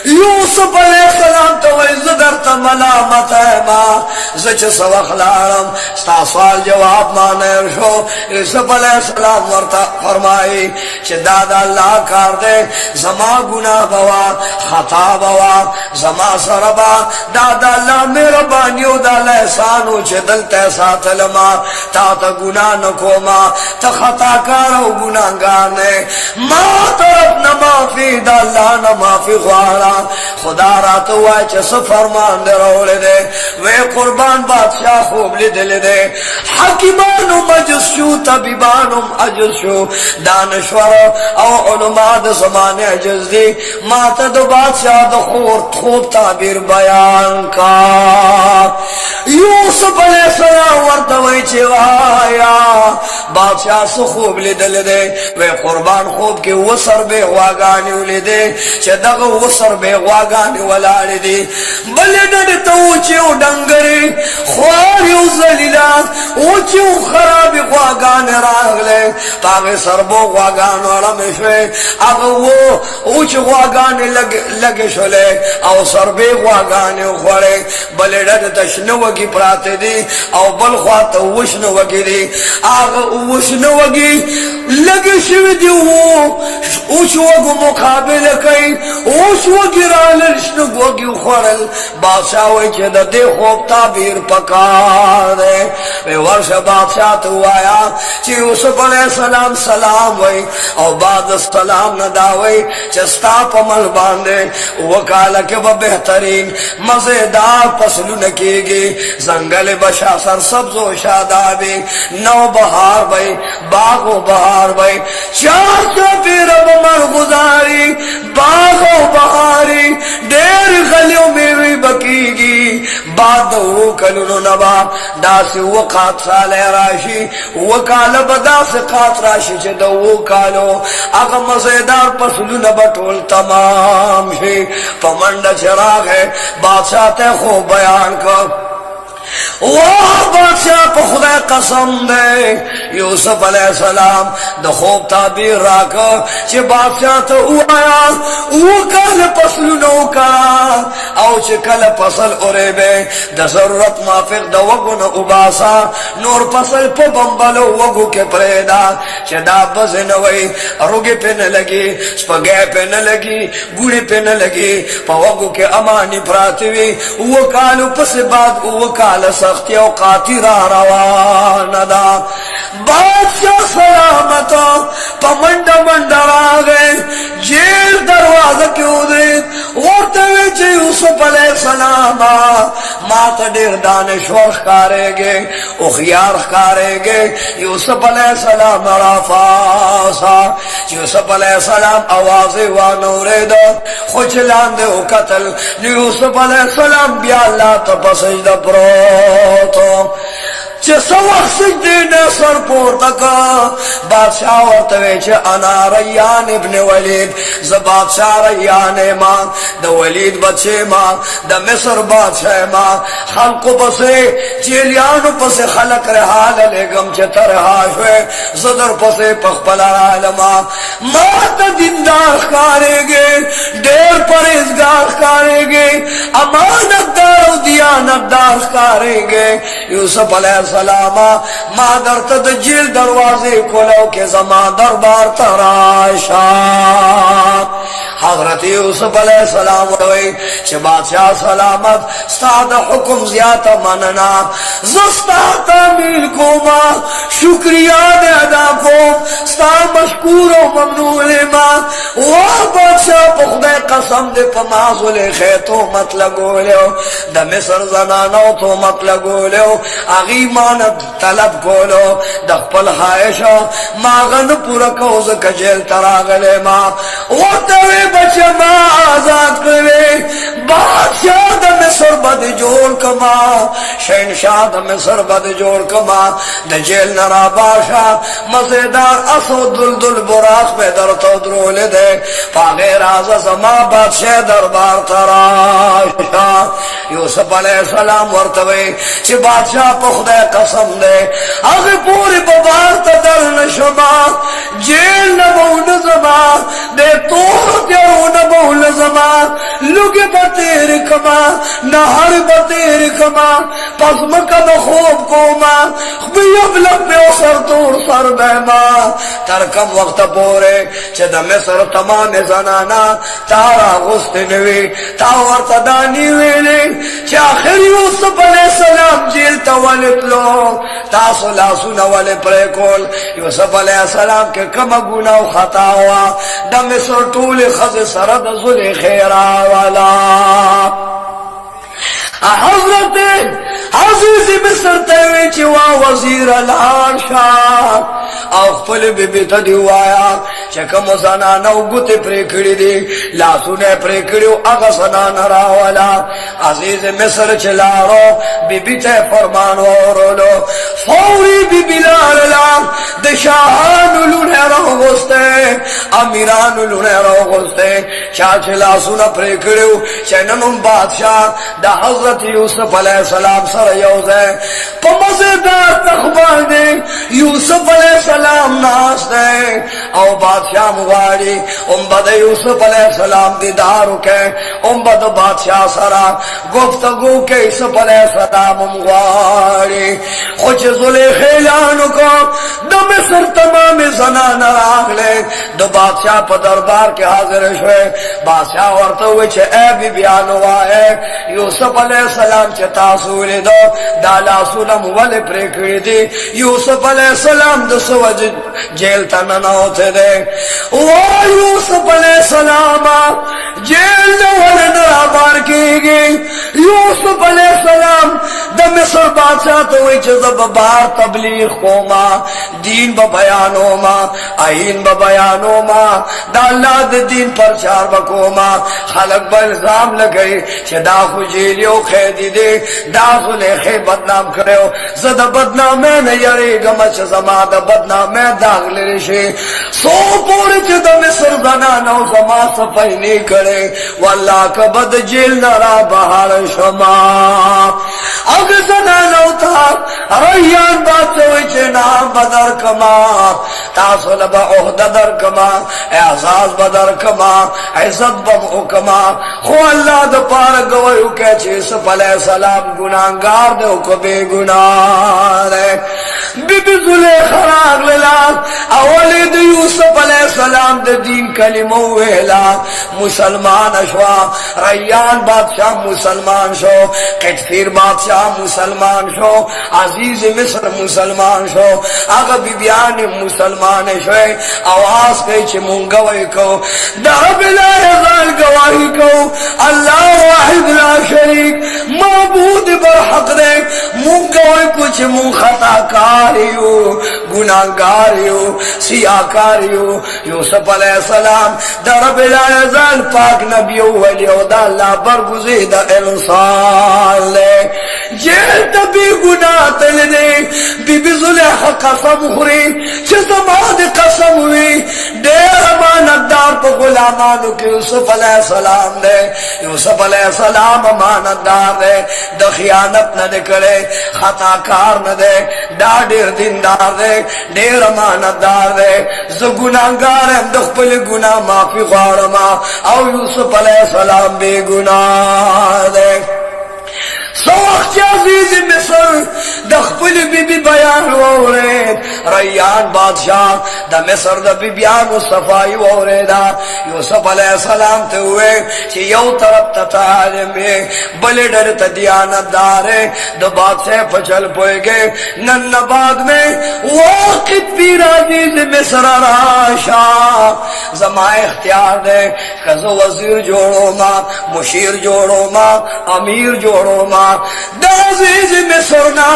یوسف علیہ السلام تو عزت ملامت ہے ماں زچ سوخ لارم ستا سوال جواب مانے شو یوسف علیہ السلام ورطا فرمائی چھ دادا اللہ کار دے زما گناہ بوا خطا بوا زما سربا دادا اللہ میرا بانیو دا لحسانو چھ دل تیسا تلما تا تا گناہ نکو ماں تا خطا کارو گناہ گانے ماں طرف نمافی دا اللہ نمافی خوارا خدا رات ہوا چس فرمان دے رولے دے وے قربان بادشاہ خوب لی دل دے حکیمانو مجس شو طبیبانو عجز شو دانشور او علماء دا زمان عجز دی ماتا دا بادشاہ دا خوب تعبیر بیان کا یوسف علیہ السلام ورطوئی چوایا بادشاہ سو خوب لی دل دے وے قربان خوب کی وسر بے غواگانی لی دے چھ دغ وسر بے غواگانی ولالی دی بلی ڈڑتا اوچیو ڈنگری خواریو زلیلا اوچیو خرابی غواگانی راغلے پاگے سربو غواگان ورمشوے اگا وہ اوچ غواگانی لگے شلے او سربے غواگانی خوڑے بلی ڈڑتا شنوگی پراتے دی او بل خواتا وشنوگی دی آگا وشنوگی لگے شوی دی اوچ وگو مقابل کئی اوچ وگی رالل شنوگی خوڑل بادشاہ ہوئی چھ دا دے خوب تعبیر پکار دے وی ورش بادشاہ تو آیا چھ یوسف علیہ السلام سلام ہوئی او بعد السلام نداوئی چستا پمل باندے وکالا کہ وہ بہترین مزیدار پسلو نکی گی زنگل بشا سر سبز و شادابی نو بہار بھئی باغ و بہار بھئی چار چوپی رب مر گزاری باغ و بہاری دیر غلیوں میں بھی بکی گی بعد وہ کلونو نبا دا سی وقات سالے راشی وکال بدا سے قات راشی چھ دا وہ کالو اگا مزیدار پسلو نبا ٹول تمام شی پمنڈ چراغ ہے بادشاہ تے خوب بیان کر واہ بادشاہ پا خدا قسم دے یوسف علیہ السلام دا خوب تعبیر راکا چھ بادشاہ تا او آیا او کل پسلو نو کرا او چھ کل پسل ارے بے دا ضرورت مافق دا وگو نا اباسا نور پسل پا بمبلو وگو کے پریدا چھ دا بزنوئی رگی پہ نلگی سپگے پہ نلگی گوڑی پہ نلگی پا وگو کے امانی پراتوی او کالو پس بعد او کال سختی اوقاتی را روان دا بادشاہ سلامتا پمنڈا منڈا را گئے جیل دروازہ کیوں دے ورطوی چھ یوسف علیہ السلام ماتا دیر دانشور خکارے گے اخیار خکارے گے یوسف علیہ السلام رافاسا یوسف علیہ السلام آوازی وانورے دا خوچلان دے و قتل یوسف علیہ السلام بیا اللہ تپسج دا پروتو چھ سوخ سجدے نے سر پورتا کا بادشاہ ورطوے چھ انا ریان ابن ولید ز بادشاہ ریان ماں دا ولید بچے ماں دا مصر بادشاہ ماں خلقو پسے چیلیانو پسے خلق رحال لگم چھ ترحاش ہوئے زدر پسے پخپلا عالماں ماتا دندار کارے گے دیر پریزگار کارے گے امانت دار و دیانت دار کارے گے یوسف علیہ السلام مادر تد جیل دروازے کھولو کے زمان دربار تراشا حضرت یوسف علیہ السلام ہوئی چھ بادشاہ سلامت ستاد حکم زیادہ مننا زستا تعمیل کو ماں شکریہ دے ادا کو ستا مشکور و ممنون ماں وہ بادشاہ پخدے قسم دے پمازل خیتو مت لگو لیو دا مصر زنانو تو مت لگو لیو اغیمانت طلب کولو دا پل حائشہ ماغن پورا کوز کجیل تراغلے ماں وہ توی بچہ ماں آزاد کرے بادشاہ دا مصر بد جوڑ کما شہنشاہ د مصر بد جوڑ کما د جیل نرا باشا مزیدار اسو دلدل براق پہ در تو درول دے پاغیر آزا زما بادشاہ دربار تراشا یوسف علیہ السلام ورتوی چی بادشاہ پخدے قسم دے اگر پوری ببار تدر نشما جیل نبو نظما دے تور تیرو نبو نظما لگے بطیر کما نہر بطیر کما پس مکد خوب کوما بیب لب بے سر تور سر بیما ترکم وقت پورے چھ دا مصر تمام زنانا تارا غست نوی تاور تدانی ویلے چھ آخر یوسف علیہ السلام جیل تولد لو تاسو لاسو نوالے پرے کول یوسف علیہ السلام کے کم گناہ خطا ہوا دا مصر طول خز سرد ذل خیرہ والا حضرت عزیز مصر تیوی چوا وزیر العاشا او خپل بی بی تا دیوایا چکم زنانو گوتی پریکڑی دی لاسو نے پریکڑیو اگا سنان راولا عزیز مصر چلارو بی بی تے فرمانو رولو فوری بی بی لاللا دشاہانو لونے رو گستے امیرانو لونے رو گستے چاچ لاسو نا پریکڑیو چننم بادشاہ دا حضرت یوسف علیہ السلام سر یوزے پمزیدار تخبار دے یوسف علیہ السلام ناس دے او بادشاہ مغاری بد یوسف علیہ السلام دیدارو کے بد بادشاہ سرا گفتگو کے یوسف علیہ السلام مغاری خوچ زلیخی جانو کو دو مصر تمام زنان راگ لے دو بادشاہ پا دربار کے حاضر شوئے بادشاہ ورطوئے چھے اے بی بیانو آئے یوسف علیہ السلام چھے تاسولی دو دالا سنم ولی پریکڑی دی یوسف علیہ السلام دو سوج جیل تننا ہوتے دے وہ یوسف علیہ السلام جیل ولی نرابار کی گئی یوسف علیہ السلام دا مصر بادشاہ تو وی چیزا ببار تبلیغ کوما دین ببیانو ما آئین ببیانو ما دا اللہ دا دین پرچار بکوما خلق با الزام لگئی چھ دا خجیلیو خیدی دے دا خلیخی بدنام کریو زد بدنام میں نیاری گمچ زما دا بدنام میں داغ لرشی سو پوری چھ دا مصر زنانو زما صفائی نہیں کرے واللہ کا بد جیل نرا بہار شما اگر زنانو تا ریان بات سوئی چھ نام بدر کما تاصل با عہد در کما اعزاز بدر کما عزت بم حکما خو اللہ دا پار گوئیو کہ یوسف علیہ السلام گناہگار دے کو بے گناہ دے بی بی زلیخا راگ للا اولی دا یوسف علیہ السلام دا دین کلمہ ویلا مسلمان اشوا ریان بادشاہ مسلمان شو قطفیر بادشاہ مسلمان شو عزیز مصر مسلمان شو آگا بی بیان مسلمان شوئے آواز کئی چھ منگوئی کو در بلا غال گواہی کو اللہ واحد لا شریک معبود برحق دے منگوئی کچھ من خطا کاریو گناہگاریو سیاکاریو یوسف علیہ السلام در بلا غال پاک نبیو ولیو دا اللہ برگزید انسان لے جیل تبی گناہ تلنے بی بی زلیخ قسم خوری چھ زمان قسم ہوئی دیر امانت دار پا غلامانو کی یوسف علیہ السلام دے یوسف علیہ السلام امانت دار دے دا خیانت نہ کرے خطا کار نہ دے دا دیر دیندار دے دیر امانت دار دے زو گناہگار ہم دخپل گناہ معافی غارما او یوسف علیہ السلام بے گناہ دے سوخ عزیز مصر دخپل بی بی بیان وورید ریان بادشاہ دا مصر دا بی بیان و صفائی ووریدا یوسف علیہ السلام تے ہوئے چی یو طرف تا تعلیم بلی ڈر تا دیانت دارے دا بادشاہ پچل پوئے گے نن بعد میں واقف پیر عزیز مصر راشا زما اختیار دے کزو وزیر جوڑو ما مشیر جوڑو ما امیر جوڑو ما دا عزیز مصرنا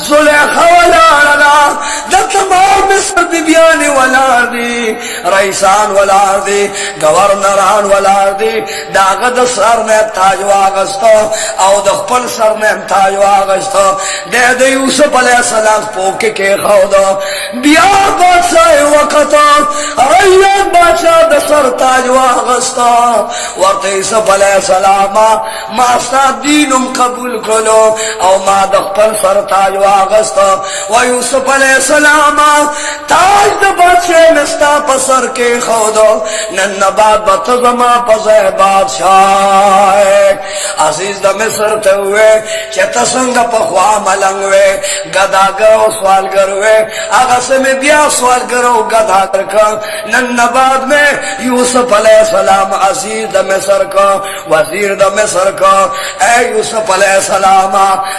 زلیخا ولالنا دا تمام مصر دی بیانی ولار دی، رئیسان ولار دی، گورنران ولار دی، دا غد سر نے تاج واغستا او دا خپل سر نے تاج واغستا، دے یوسف علیہ السلام پوکے کے خودا بیا بادشاہ وقتا ریان بادشاہ دا سر تاج واغستا ورطا یوسف علیہ السلام ما ستا دینم قبول کرلو او ما دا خپل سر تاج واغستا و یوسف علیہ السلام تاج دا بادشاہ نستا پسر کے خودا نن نباد بتزما پزہ بادشاہ عزیز دا مصر تے ہوئے چتا سنگ پخوا ملنگ ہوئے گدا گرو سوال کروے آگا سے میں بیا سوال کرو گدا کرکا نن نباد میں یوسف علیہ السلام عزیز دا مصر کا وزیر دا مصر کا اے یوسف علیہ السلام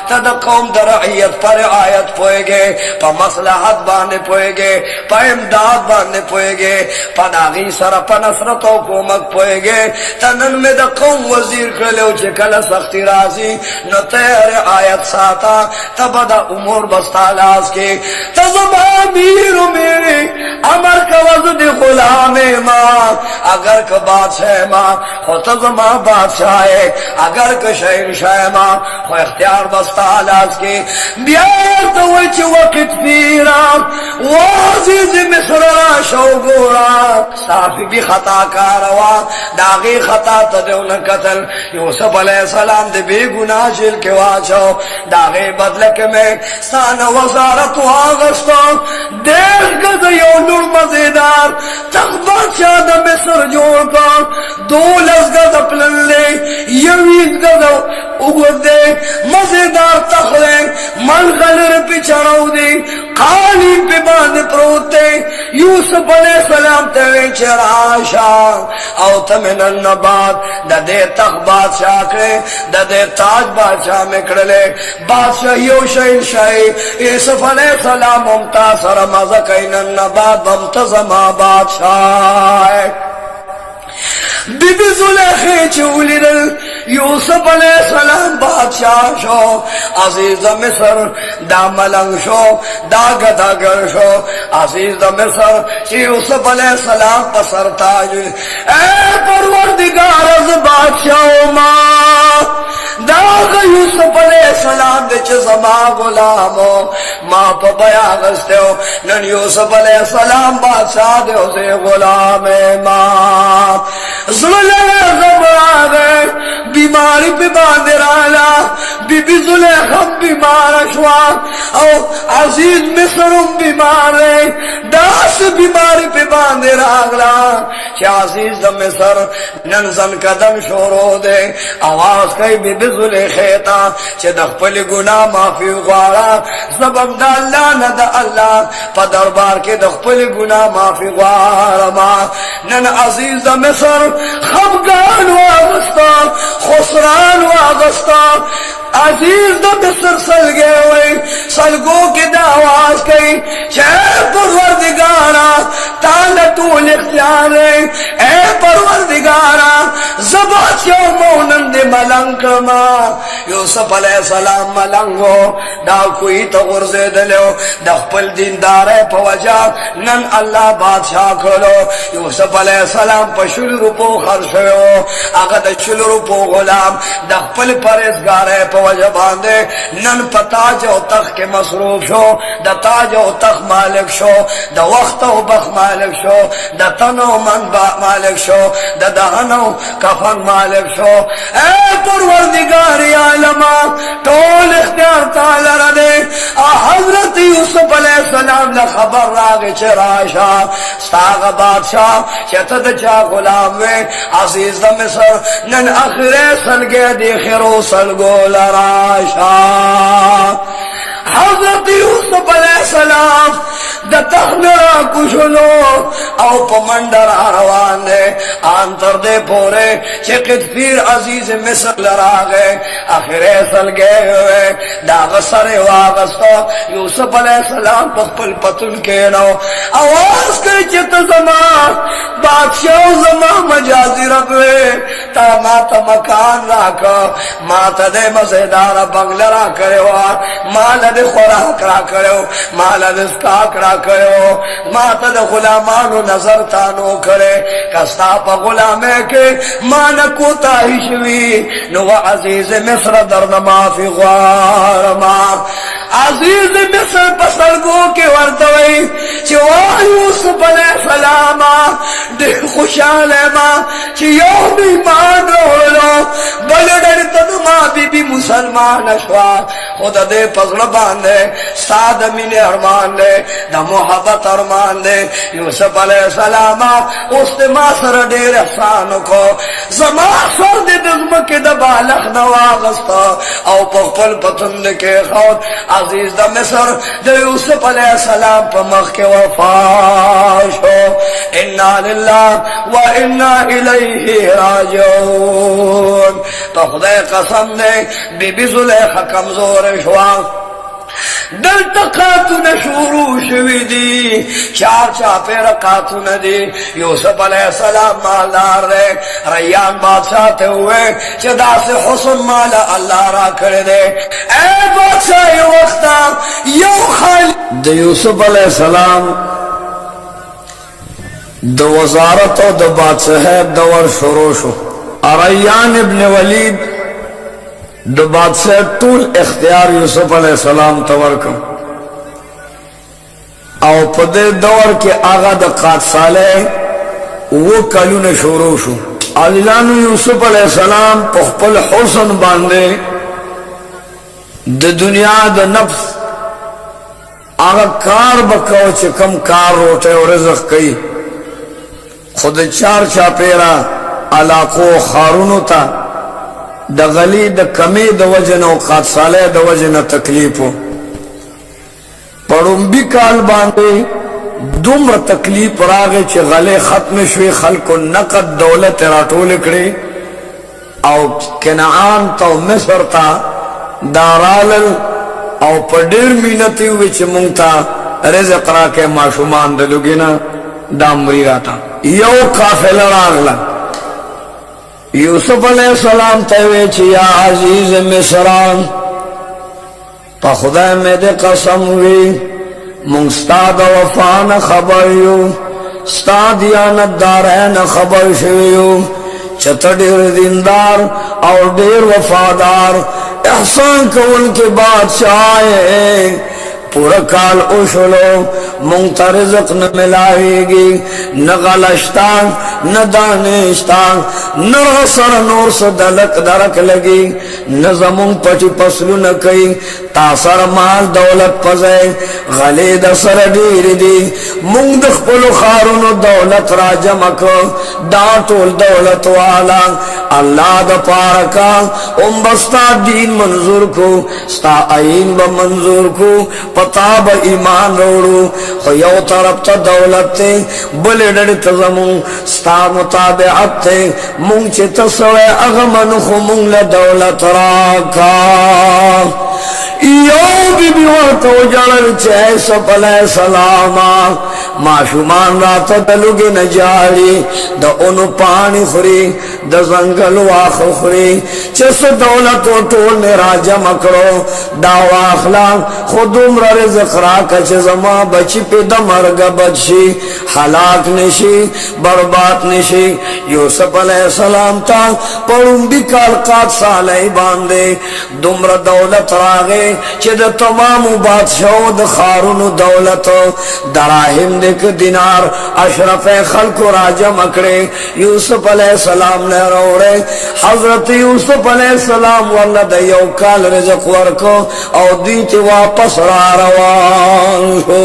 تا قوم دا رعیت پر آیت پوئے گے پا مصلحت بانے پوئے گے پا امداد بانے پوئے گے پا ناغی سر پا نصرت و حکومت پوئے گے تا نن میں دا قوم وزیر کرلو چکل سختی رازی نو تیر آیت ساتا تب دا امور بستالاز کے تزما میرو میرے امر کا وزد غلام ماں اگر کا بادشاہ ماں خو تزما بادشاہ ہے اگر کا شہنشاہ ماں خو اختیار بستالاز کے بیار توچ وقت پیرا وعزیز مصر را شو گورا صافی بھی خطا کاروا داغی خطا تدیون قتل یوسف علیہ السلام دے بے گناہ جل کے واچو داغی بدلک میں سان وزارت واغستا دیکھ گز یو نور مزیدار تخبت شاد مصر جوڑ کر دولس گز اپلن لے یویز گز اگود دے مزیدار تخلے من غلر پی چڑھو دے خالی پہ باندھ پروتے یوسف علیہ السلام تے چراشا او تمن النبات دا دے تخ بادشاہ کرے دا دے تاج بادشاہ میں کڑلے بادشاہ یو شہنشاہی یوسف علیہ السلام ممتاثر مزکین النبات ممتزمہ بادشاہ بی بی زلیخی چولی دل یوسف علیہ السلام بادشاہ شو عزیز مصر دا ملنگ شو دا گداگر شو عزیز مصر چی یوسف علیہ السلام پسر تاج اے پروردگار از بادشاہ ماں داغ یوسف علیہ السلام دے چزما غلامو ماں پا بیاغستے ہو نن یوسف علیہ السلام بادشاہ دے ہو سے غلام ماں زلیخ زبا گئے بیماری پہ باندر آلا بی بی زلیخ بیمار شوا او عزیز مصرم بیمار ہے داس بیماری پہ باندر آگلا چی عزیز مصر ننزن قدم شورو دے آواز کئی بی بی زلیخیتا چی دخپل گناہ معافی غوارا سبب دا اللہ ندہ اللہ پا دربار کے دخپل گناہ معافی غوارا ما نن عزیز مصر خفگان واغستا خسران واغستا عزیز دا مصر سلگے ہوئی سلگو کی دا آواز کئی چھے پروردگارا تالا طول اختیار ہے اے پروردگارا زبات یو مونند ملنگ ما یوسف علیہ السلام ملنگو دا کوئی تا غرزے دلو دا خپل دیندار ہے پوجا نن اللہ بادشاہ کھلو یوسف علیہ السلام پا 100 روپو خرشو آگا دا 100 روپو غلام دا خپل پریزگار ہے وجہ باندے نن پا تاج و تخ کے مصروف شو دا تاج و تخ مالک شو دا وقت و بخ مالک شو دا تن و من مالک شو دا دہن و کفن مالک شو اے پروردگاری عالمہ طول اختیار تعالی ردے حضرت یوسف علیہ السلام لخبر راگ چراشا ستاغ بادشاہ چتد چا غلام وے عزیز دا مصر نن اخرے سلگے دی خیرو سلگو لراشا حضرت یوسف علیہ السلام دا تخنرا کشنو او پمندر روان دے آن تر دے پورے چھ قدفیر عزیز مصر لراغے آخر ایسل گئے ہوئے داغ سر واغستا یوسف علیہ السلام پخپل پتن کے نو آواز کر چت زمان بادشاہ زمان مجازی ربوے تا ماتا مکان راکا ماتا دے مزیدار بنگل را کرے وار مالا دے خوراک را کرے مالا دے سکاک را کرے ماتا دے غلامانو نظر تانو کرے کستا پا غلامے کے مانا کوتا ہی شوی نو عزیز مصر درنما فی غارما عزیز مصر پسرگو کے وردوئی چوا یوسف علیہ السلام دے خوشحال ماں چی یوم ایمان رولو بلڈر تنما بی بی مسلمان اشوا خدا دے پزر باندے ساد من ارمان دے دا محبت ارمان دے یوسف علیہ السلام اس دے ماسر دیر احسانو کو زما سر دے دزمک دا بالخ نواغستا او پخپل پتند کے خود عزیز دا مصر دے یوسف علیہ السلام پا مخ کے وفاشو انا للہ و انا الیہ راجعون تو خدا قسم دے بی بی زلیخہ کمزور شوا دل تقاتون شروع شوی دی چار چاپیر قاتون دی یوسف علیہ السلام مالدار دے ریان بادشاہ تے ہوئے چدا سے حسن مالا اللہ را کر دے اے بادشاہ یو وقتا یو خال دی یوسف علیہ السلام دو وزارت و دو بادشاہ دور شروع شو ریان ابن ولید دو بادشاہ طول اختیار یوسف علیہ السلام تورکم او پدے دور کے آغا دا قات سالے وہ کلون شروع شو علیلانو یوسف علیہ السلام پخپل حسن باندے دا دنیا دا نفس آغا کار بکاو چکم کار روٹے و رزق کئی خود چار چاپیرا علاقو خارونو تا دا غلی دا کمی دا وجن و قات سالے دا وجن تکلیفو پڑنبی کال باندے دومر تکلیف راگے چھ غلے ختم شوی خلق و نقد دولت راٹو لکڑی او کنعان تا و مصر تا دارالل او پڑیر مینتی ہوئی چھ مونگتا رزق راکے معشومان دلوگینا دامری راتا یو کافل راگلا یوسف علیہ السلام تیوے چی یا عزیز مصران پا خدا میں دے قسم ہوئی منگستاد وفان خبریو ستاد یانت دارین خبر شویو چت دیر دیندار اور دیر وفادار احسان کو ان کے بادشاہ پورا کال اوشلو مونگتا رزق نہ ملائے گی نہ غلشتان نہ دانشتان نہ سر نور سے دلک درک لگی نہ زمون پٹی پسلو نہ کئی تاثر مال دولت پزے غلی دا سر دیر دی مونگ دخ پلو خارون دولت را جمکو داتول دولت والا اللہ دا پارکا ام بستا دین منظور کو ستا آئین با منظور کو پتا با ایمان روڑو خیو طرف تا دولت تے بلے ڈڑی تزمون ستا مطابعت تے مونگ چے تسوے اغمن خو مونگ لدولت راکا یو بی بی ورطو جڑل چے سب علیہ السلام معشومان رات دلوگی نجاری دا انو پانی خوری دا زنگل واخ خوری چس دولت و طول میرا جمع کرو دا واخلا خودم را رزق راکا چه زما بچی پی دا مرگ بچی حلاک نشی برباد نشی یوسف علیہ السلام تا پرون بھی کالقات سالے باندے دمر دولت راگے چه دا تمام بادشاہ دا خارون دولت دراہم دک دینار اشرف خلق راجہ مکڑے یوسف علیہ السلام نے روڑے حضرت یوسف علیہ السلام واللہ دا یو کال رزق ورکو او دیتی واپس را روان شو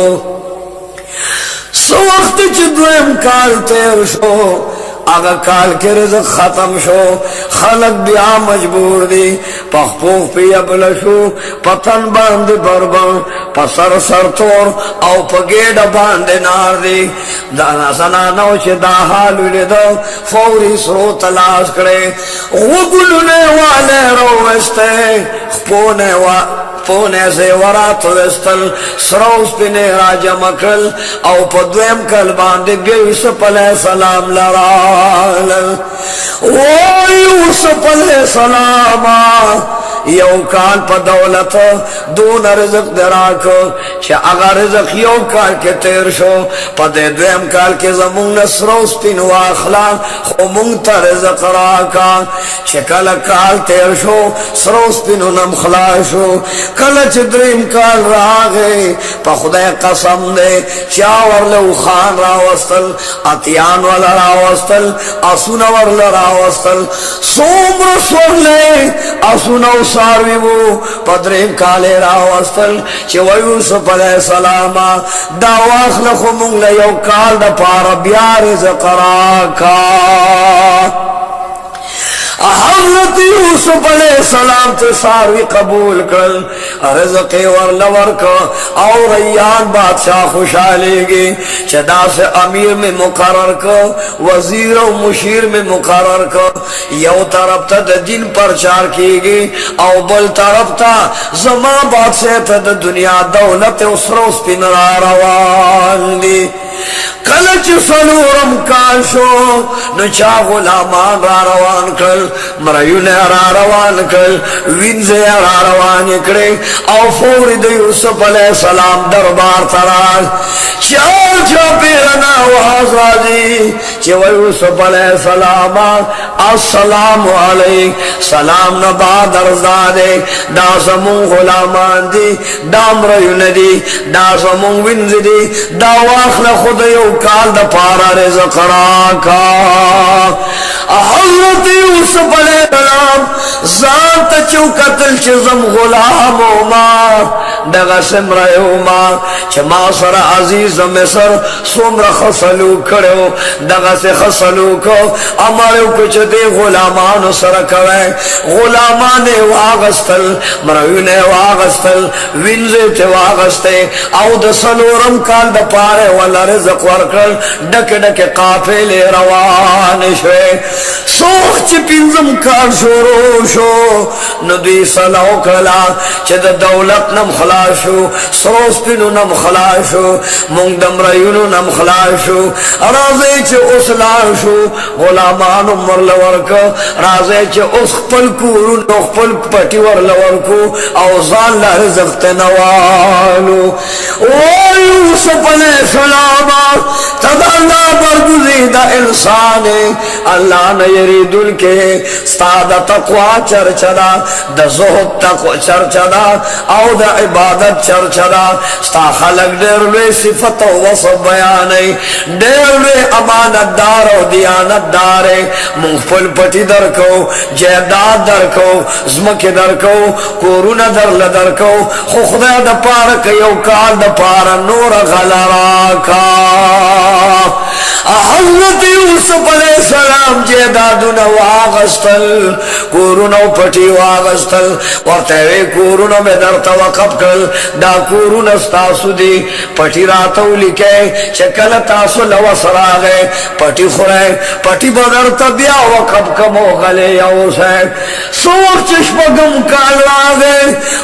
سو وقت چی دویم کال تیر شو اگا کال کے رزق ختم شو خلق بیا مجبور دی پخپوخ پی ابلشو پتن باند بربان پسر سر تور او پگیڑ باند نار دی دانا سنانو چه دا حال ولیدو فوری سرو تلاش کرے غگلنے والے روستے پونے سے ورات وستل سروس پنے راجہ مکل او پدویم کل باندے بے یوسف علیہ السلام لرال او یوسف علیہ السلام یو کال پا دولت دون رزق دراکو چا اگا رزق یو کال کے تیر شو پا دے دویم کال کے زمون نسروس پین واخلا خو مونگتا رزق راکا چا کل کال تیر شو سروس پینو نمخلا شو کل چا دریم کال راگے پا خدای قسم دے چاور لو خان راوستل اتیان والا راوستل اسون ورل راوستل سوم رسول لے اسون ساروی بو پدریم کالے راوستل چه و یوسف علیہ السلام دا واخل خمونگ لیو کال دا پارا بیار زقراکا حضرت یوسف علیہ السلام تے ساروی قبول کر رزق ورلور کا اور ریان بادشاہ خوشحالے گی چدا سے امیر میں مقرر کا وزیر و مشیر میں مقرر کا یو طرف تا دین پرچار کی گی او بل طرف تا زمان بادشاہ تا دنیا دولت اسروس پی نرا روان دی کلچ سلورم کاشو نچا غلامان را روان کل مریون را روان کل وینز را روان کڑے او فور دی یوسف علیہ السلام دربار ترال چال چا پیرنا وحضازی چو یوسف علیہ السلام السلام علیک سلام نبا درزادے دا سمون غلامان دی دا مریون دی دا سمون وینز دی دا واخل خود یو کال دا پارا رزق راکا حضرت یوسف علیہ السلام ذات چو قتل چزم غلام ما دغا سمرائیو ما چه ما سر عزیز مصر سمر خسلو کرو دغا سے خسلو کو امارو کچھ دے غلامان سر کوئے غلامان واغستل مروین واغستل وینزے تے واغستے او دسلورم کال دا پارے والا رزق ورکل ڈک ڈک قافلے روان شوے سوخ چی پینزم کار شروع شو ندوی صلاح کلا چی دا دولت نم خلاشو سروس پینو نم خلاشو مونگ دم ریونو نم خلاشو رازے چی اسلاشو غلامان امر لورکو رازے چی اس خپل کورو نو خپل پٹی ور لورکو اوزان لرزق تنوالو او یوسف علیہ السلام تدانا برگزی دا انسان اللہ نے یریدل کے ستادہ تقوی چرچدا دا زہد تقوی چرچدا او دا عبادت چرچدا ستا خلق دیرلوے صفت و وصف بیانے دیرلوے امانت دار و دیانت دارے مغفل پٹی در کو جیداد در کو زمک در کو کورون در لدر کو خدا دا پارک یو کال دا پارا نور غلراکا حضرت یوسف علیہ السلام جیدادون واغستل کورونو پٹی واغستل ورطوے کورونو میں در توقف کل دا کورون استاسو دی پٹی راتو لکے چکل تاسو لوس راغے پٹی خورے پٹی بدر تبیا وقف کمو غلے یوسے سوک چشپگم کال راغے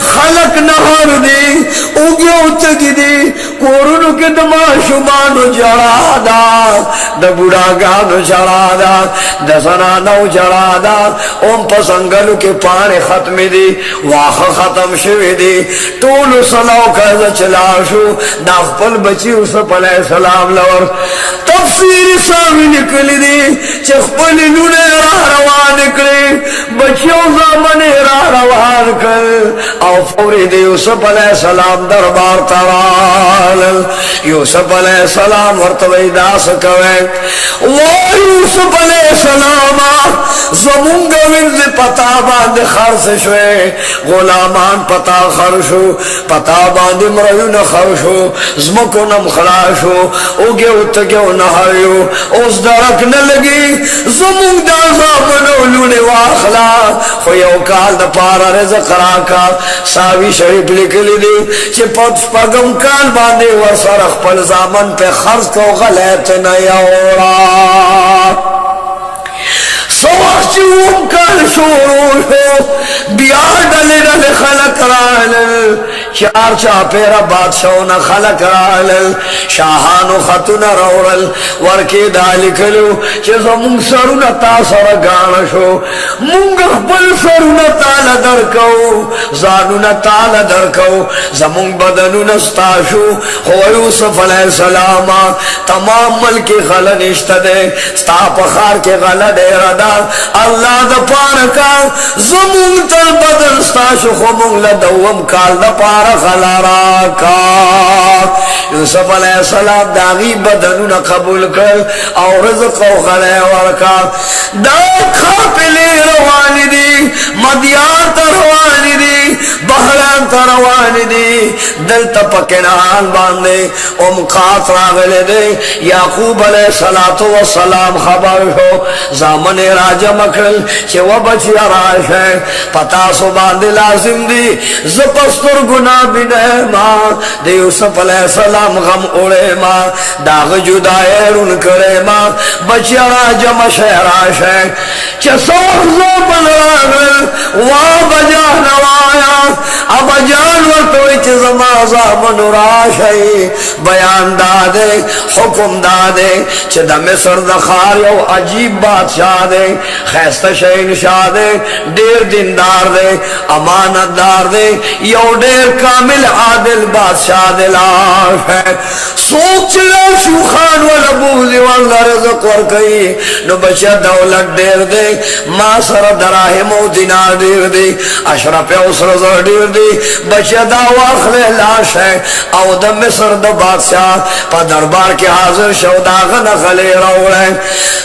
خلق نہر دی اگیو تگی دی کورونو کے دماشمانو جڑا دا دا بڑا گانو جڑا دا دا زنانو جڑا دا ام پسنگلو کے پانے ختم دی واخ ختم شوی دی طولو صلاو کازا چلاشو دا خپل بچی یوسف علیہ السلام لور تفسیر سامی نکلی دی چه خپل لونے راہ روان نکلی بچیوں زامن راہ روان کر او فوری دی یوسف علیہ السلام دربار ترال یوسف علیہ السلام ورطوی داس کوئے یوسف علیہ السلام زمونگا ورز پتا باند خرس شوئے غلامان پتا خرشو پتا باند مریون خرشو زمکو نم خلاشو اوگے اتگیو نہایو اس درک نلگی زمونگ دا زامنو لونے واخلا خویو کال دا پارا رزق راکا ساوی شریف لکلی دی چی پت پگم کال باندے ورسرخ پل زامن پہ خرس کو غلیت نیورا سوخ چیوم کال شورو شو بیار ڈلی ڈلی خلق رالل چار چا پیرا بادشاہونا خلق رالل شاہانو خطونا رورل ورکی دالی کلو چیزا مونگ سرونا تا سر گانشو مونگ اخبر سرونا تالا درکو زانونا تالا درکو زمونگ بدنونا ستاشو خو یوسف علیہ السلام تمام ملکی غلہ نشتا دے ستا پخار کے غلہ دے ردا اللہ دا پارکا زمونگ تل بدن ستاشو خو مونگ لدوم کال دا پارا غلہ راکا یوسف علیہ السلام داغی بدنونا قبول کر اور رزق و غلے ورکا دا کھاپلی روانی دی مدیان تروانی دی بحران تروانی دی دل تپکنان باندے امقات راغلے دے یعقوب علیہ السلام خبر ہو زامن راجہ مکرل چھے وہ بچی آراش ہے پتا سو باندے لازم دی زپستر گناہ بنے ماں دے یوسف علیہ السلام غم اڑے ماں داغ جدائے رن کرے ماں بچی راجہ مشہراش ہے چھے سوخ زوبن راغل وہاں بجا نوایا اب جان ورطوئی چھ زمازہ منوراش ہے بیان دادے حکم دادے چھ دا مصر دخار یو عجیب بادشاہ دے خیست شہین شاہ دے دیر دندار دے امانت دار دے یو دیر کامل عادل بادشاہ دلاش ہے سوچ لو شوخان والبوزی واللہ رزق ورکی نو بچہ دولت دیر دے ما سر دراہم و دینار دیر دے اشرف اسر زر دیر دے بچہ دا واخلے لاش ہے او دا مصر دا بادشاہ پا دربار کے حاضر شو دا غنخلے روڑے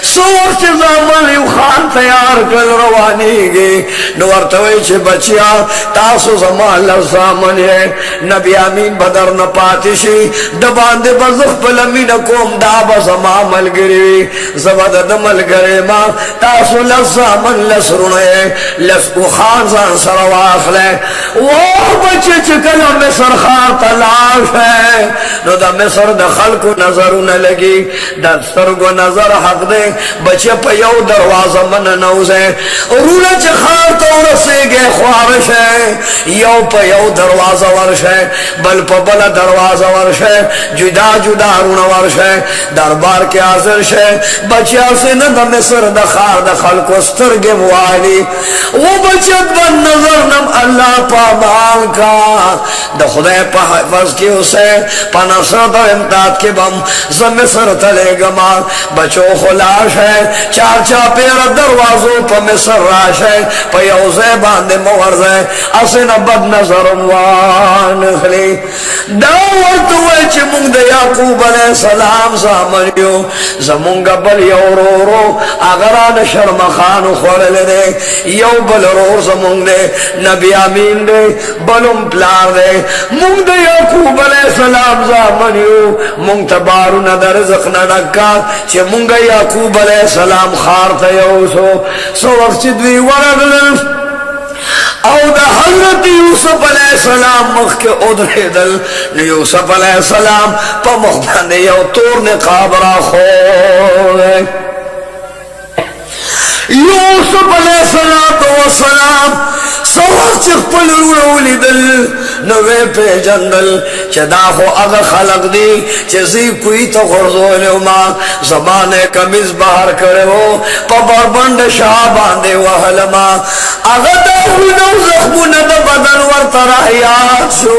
سوچ زمان یو خان تیار کل روانی گے نورتوئی چھ بچیا تاسو زمان لرزامن ہے نبی امین بدر نپاتشی دباندے بزخ پلمین کوم دابا زمان ملگری زباد دمل گرے ما تاسو لرزامن لسرنے لسکو خان زان سرواخ لے وہ بچے چکل مصر خان تلاش ہے نو دا مصر دا خلقو نظرو نلگی دا سرگو نظر حق دے بچے پا یو دروازہ من نوزے رولا چھ خار تو رسے گے خوارش ہے یو پا یو دروازہ ورش ہے بل پا بلا دروازہ ورش ہے جدا جدا رونا ورش ہے دربار کے حاضر ہے بچے سے نہ دا مصر دا خار دا خلقو استرگے موالی وہ بچت بن نظر نم اللہ پا مال کا دا خدای پا حفظ کی اسے پا نصرت و امداد کے بم زم مصر تلے گمال بچو خلاش ہے چار چا پیر دروازوں پا مصر راش ہے پا یوزے باندے مورز ہے اسن بد نظر وان خلی دعوت ہوئے چی مونگ دے یعقوب علیہ السلام زامنیو زمونگا بل یو رو رو اگران شرم خانو خورل دے یو بل رو زمونگ دے نبی امین دے بلم پلار دے مونگ دے یعقوب علیہ السلام زامنیو مونگ تبارو ندر رزق ندکا چی مونگ یعقوب علیہ السلام خارتا یوسو سو وقت دوی ورگلن او دا حضرت یوسف علیہ السلام مخ کے ادھر دل یوسف علیہ السلام پا مخبند یو تور نقاب را خورے یوسف علیہ السلام سوال چخ پل روڑولی دل نوے پہ جندل چدا خو اگر خلق دی چیزی کوئی تو غرزولی ما زمان کمیز باہر کرے ہو پا بربند شاہ باندے وحلما اگر داخل نو زخمو ندہ بدن ورطرحیات شو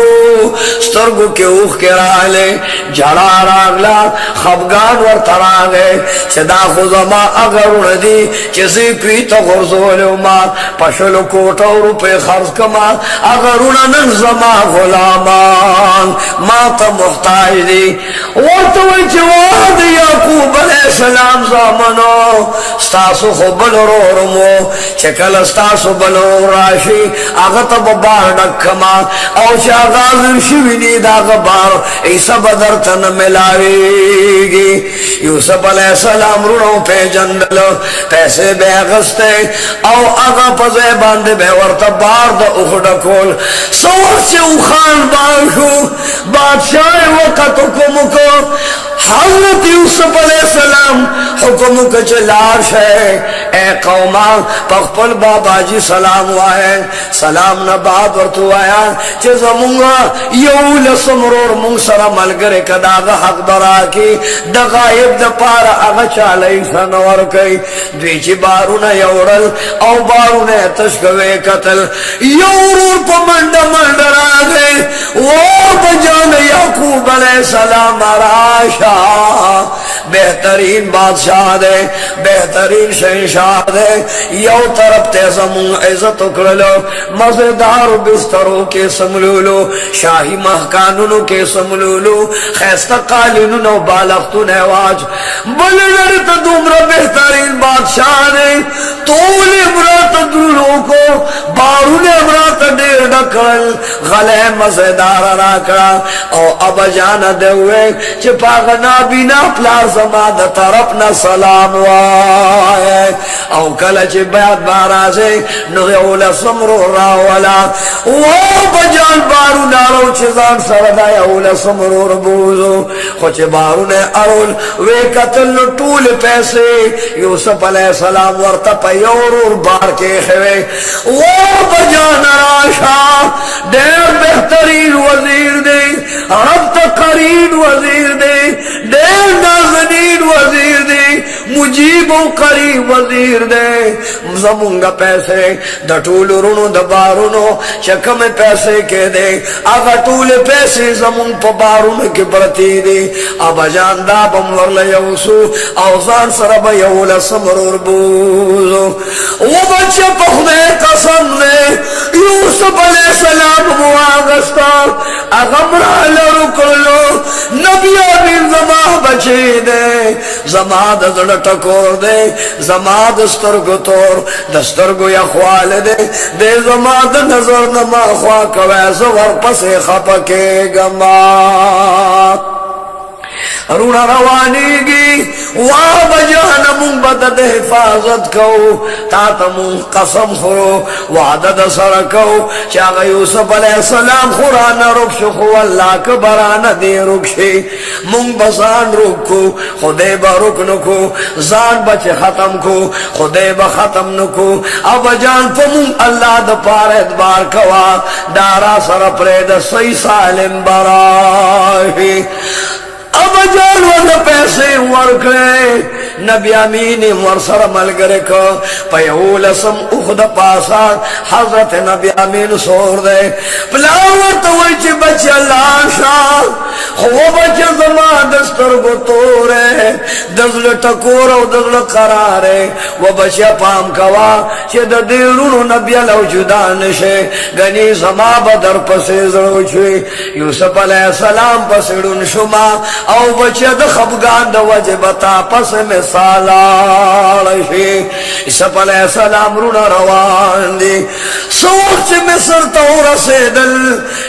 سترگو کے اوخ کے رالے جھڑا راگلا خبگان ورطراغے چدا خو زمان اگر اردی چیزی کوئی تو غرزولی ما پشلو کوٹا روپے خرز کما اگر انہا نظما زما غلامان ما ته محتاج دي. ورته وایي چې واد یعقوب علیہ السلام زامنو ستاسو خو بل ورور مو چې کله ستاسو بل ورور راشي هغه ته به بار ډکما او چې هغه حاضر شوي دي د هغه بار عیسی به درته نه ملاویږي. یوسف علیہ السلام رونو پیژندل پیسې به یې اخیستی او هغه په ځای باندې به ورته بار د اوښ ډکول. څه وخت چې اوښان بار شو بادشاہ یې وقت حکم وکړ حضرت یوسف علیہ السلام حکم کچ لاش ہے اے قوما پخپل بابا جی سلام وائے سلام نہ بعد ورتو آیا چه زمونگا یول سمرور مونگ سرا ملگر کداغ حق درا کی دغائب دا پارا اغا چالی سنور کی دویچی بارون یورل او بارون تشکوے قتل یورور پا مند آگے وہ بجان یعقوب علیہ السلام راشا بہترین بادشاہ دے بہترین شہنشاہ دے یو طرف تے زمون عزت اکرلو مزیدار بستروں کے سملولو شاہی محکانونو کے سملولو خیستہ قالینونو بالختو نواج بلنرت دومرا بہترین بادشاہ دے طول امرات دلوں کو بارون امرات دیر ڈکل غلے مزیدار راکڑا او اب جانا دے ہوئے چپاگ نابینا پلار زمان طرفنا سلام وائے او کلچ بیاد بارازے نغیول سمرو راولا وہ بجان بارو نارو چیزان سردائی اول سمرو ربوزو خوچ بارو نے ارول وے قتل طول پیسے یوسف علیہ السلام ورطا پیورور بار کے خوے وہ بجان راشا دیر بہترین وزیر دے رب تقرین وزیر دے دیر نازنین وزیر دے مجیب و قریب وزیر دے زمونگا پیسے دا طول رونو دا بارونو چکم پیسے کے دے آگا طول پیسے زمون پا بارونو کی برتی دے اب جاندہ بمور لیوسو اوزان سرب یول سمرور بوزو وہ بچے پخدے قسم دے یوسف علیہ السلام مواغستا اغمرہ لرکلو نبی آمین زمان بچے دے زمان دزڑ ٹکور دے زمان دسترگو تور دسترگو یخوال دے دے زمان نظر نما خواہ کوئے زور پسے خپکے گما رونا روانی گی واہ بجانا من بدد حفاظت کو تاتا من قسم خورو وعدد سرکو چاگا یوسف علیہ السلام خورانا رکشو خو اللہ کبرانا دے رکشی من بزان رکو خودے با رکنکو زان بچ ختم کو خودے با ختم نکو اب جان پا من اللہ دا پار ادبار کوا دارا سر پرید سی سالم براہی اب جان والا پیسے ورکے نبی امین ورسر ملگر کو پیول سم اخد پاسا حضرت نبی امین سور دے پلاور توچ بچہ لاشا خو بچہ زمان دستر کو تورے دزل ٹکور و دزل قرارے و بچہ پام کوا چہ دیرون نبی لو جدان شے گنی زمان بدر پسے زرو چھوئی یوسف علیہ السلام پسڑن شما او بچے دا خبگان دا وجبتا پس میں سالارشی یوسف علیہ السلام رونا روان دی سوچ مصر تو رسیدل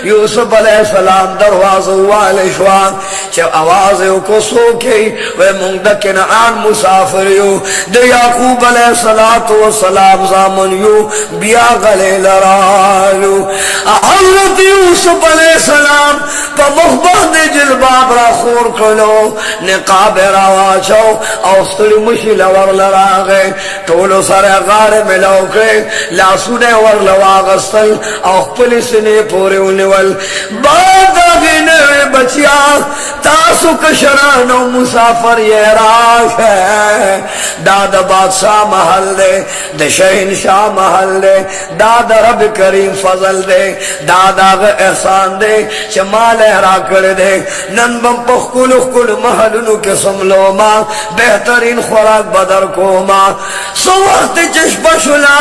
یوسف علیہ السلام درواز والشوان چه آوازیو کو سوکی وی مندک نعان مسافریو دا یعقوب علیہ السلام زامنیو بیا غلی لرالو حضرت یوسف علیہ السلام پا مخبان دی جلباب را خور کرلو نقاب رواچو اوستلی مشیل ور لراغے طولو سر غار ملو کے لاسونے ور لواغستل اوخ پلیسنے پوری انیول بعد آگے نوے بچیا تاسو کشران و مسافر یہ راش ہے داد بادشاہ محل دے د شہنشاہ محل دے داد رب کریم فضل دے داد آغا احسان دے چمال احرا کر دے نن بم پخکل اخکل محلنو کسم لو ما بہترین خوراک بدر کو ما سو وقت چشپا شلا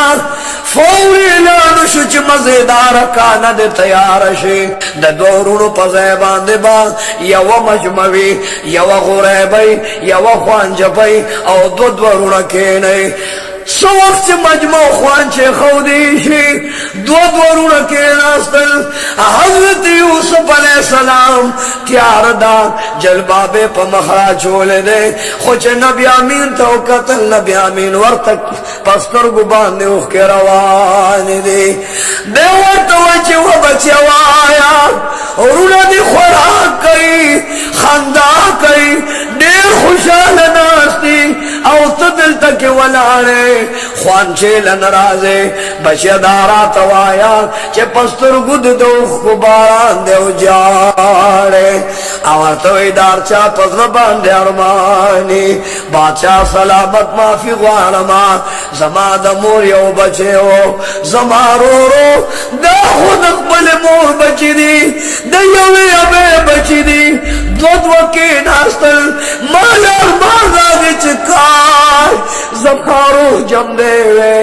فوری لانو شچ مزیدار کاند تیار شی د دورونو پزیبان دے با یو مجموی یو غریبی یو خوانجبی او دو دورونو کینی سو وقت مجموع خوانچے خودیشی دو دورونو کیناستل حضرت یوسف علیہ السلام تیار دا جلباب پا مخرا چولے دے خوچ نبی امین تو قتل نبی امین ورتک پستر گبان دے اخ کے روانی دے دے ورطوچے و بچے وایا اورونا دی خوراک کئی خندہ کئی دیر خوشحال ناستی او تدل تک ولانے خوانچے لنرازے بچے دارا توایا چے پستر گد دو خباران دے اجارے اور تو ادار چا پزربان دے ارمانی بادشاہ سلامت مافی غارما زما دا مور یو بچے ہو زما رو رو دا خود اقبل مور بچی دی دا یوی ابے بچی دی دود وکی ناستل مالار مارداگی چکار زمارو جم دے وے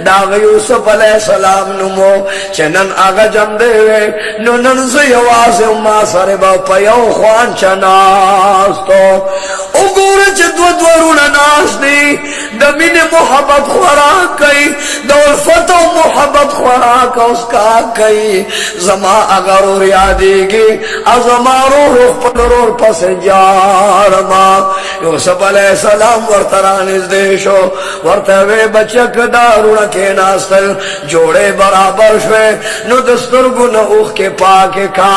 داغ یوسف علیہ السلام نمو چنن آگا جم دے وے ننن سے یواز اما سر با پیو خوان چناستو اگور چھ دورون ناس دی دمین محبت خوراک کئی دور فتو محبت خوراک اس کا کئی زما اگر اور یادی گی ازمارو روح پنرور پس جارما یوسف علیہ السلام ورطرانیز دیشو ورطوے بچک دارون کے ناستل جوڑے برابر شوے نو دستر گن اوخ کے پاک کا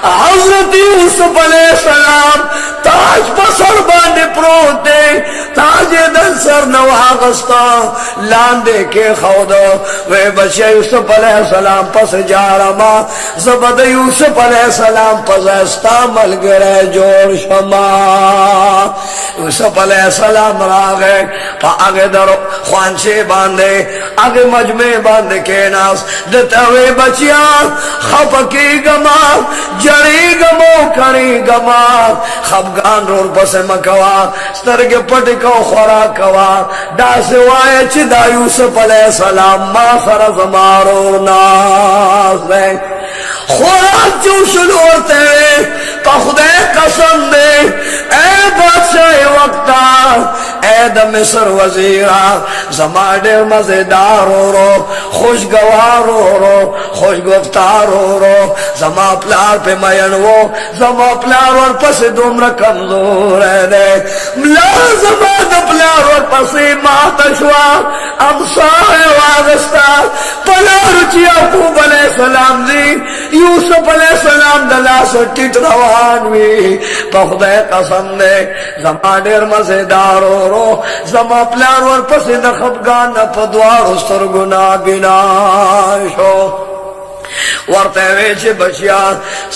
حضرت یوسف علیہ السلام تاج پسر باندے پروت دے تاج دل سر نواغستا لاندے کے خودو وے بچے یوسف علیہ السلام پس جارما زبد یوسف علیہ السلام پس استعمل گرے جوڑ شما یوسف علیہ السلام راگے پا آگے در خوانچے باندے آگے مجمع باندے کے ناس دتوے بچیاں خپکی گما جڑی گمو کری گما خفگان رور پس مکوا سترگ پٹکو خورا کوا دا سوائے چی دا یوسف علیہ السلام ما خرز مارو ناس دے خوراک جو شلورتے پا خدے قسم دے اے بادشاہ وقتا اے دا مصر وزیرہ زمانے مزیدار ہو رو خوشگوار ہو رو خوش گفتار ہو رو زما پلار پہ مینو زما پلار اور پس دومرا کمزور ہے دے ملا زما دا پلار اور پسی ماتشوا امسائے واغستا پلار چی عقوب علیہ السلام دی یوسف علیہ السلام دلا سٹیٹ روان وی پا خدای قسم دے زما دیر مزیدار ہو رو زما پلار ور پس نخبگان پدوار استر گنا بنا شو ورتے ویچے بچیا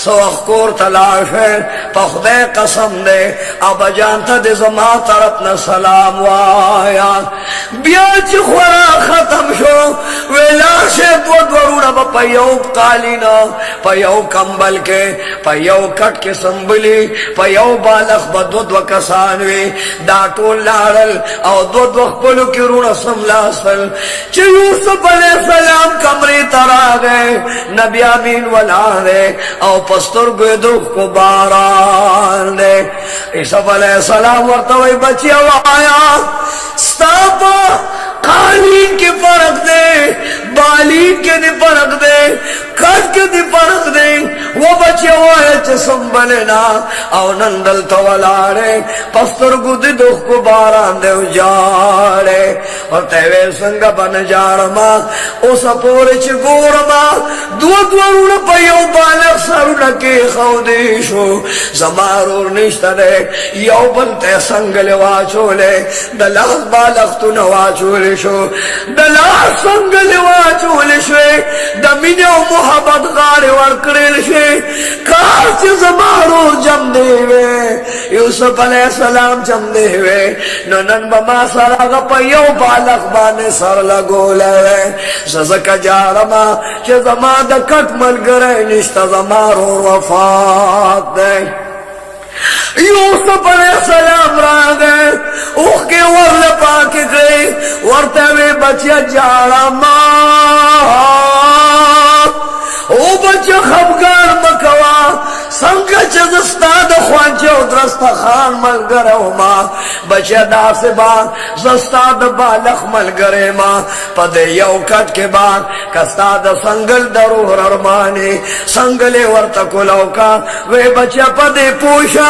سوخ کور تلاش ہے پا خدای قسم دے اب جانتا دے زما طرف نا سلام وایا بیاچ خورا ختم شو ویلاشے دورونا با پیو قالینا پیو کمبل کے پیو کٹ کے سنبلی پیو بالخ با دو کسانوی داتو لارل او دو خپلو کی رونا سملاسل چی یوسف علیہ السلام کمری ترا گئے نبی امین والا دے او پستر گدوخ کو باران دے یوسف علیہ السلام ورطوئی بچیا وایا ستاپا قالین کی فرق دے بالین کے دی فرق دے کٹ کے دی فرق دے وہ بچے ہوئے چسم بلنا او نندل تولارے پستر گد دکھ کو باران دے اجارے اور تیوے سنگا بن جارما او سپورے چھ گورما دورون پیو بالک سرون کے خودیشو زمارور نشتا دے یو بلتے سنگل واچولے دلاغ بالک تو نواچولے شو دلاغ سنگل واچولے شو دمین و محبت غار ورکرل شو کار چھ زمارور جب چم دے ہوئے یوسف علیہ السلام چم دے ہوئے نو نن بما سراغ پا یو بالغ بانے سر لگو لے ززک جارما چه زما دا کٹ ملگرے نشتا زما رو وفات دے یوسف علیہ السلام را گئے اوہ کے ورل پاک گئے ورتے میں بچیا جارما او بچہ خفگار مکوا سنگا چزستاد خوانچے و درستخان ملگرے ما بچہ دا سے بعد زستاد بالخ ملگرے ما پدے یو کٹ کے بعد کستاد سنگل درور ارمانی سنگلے ورتکلو کا وے بچہ پدے پوشا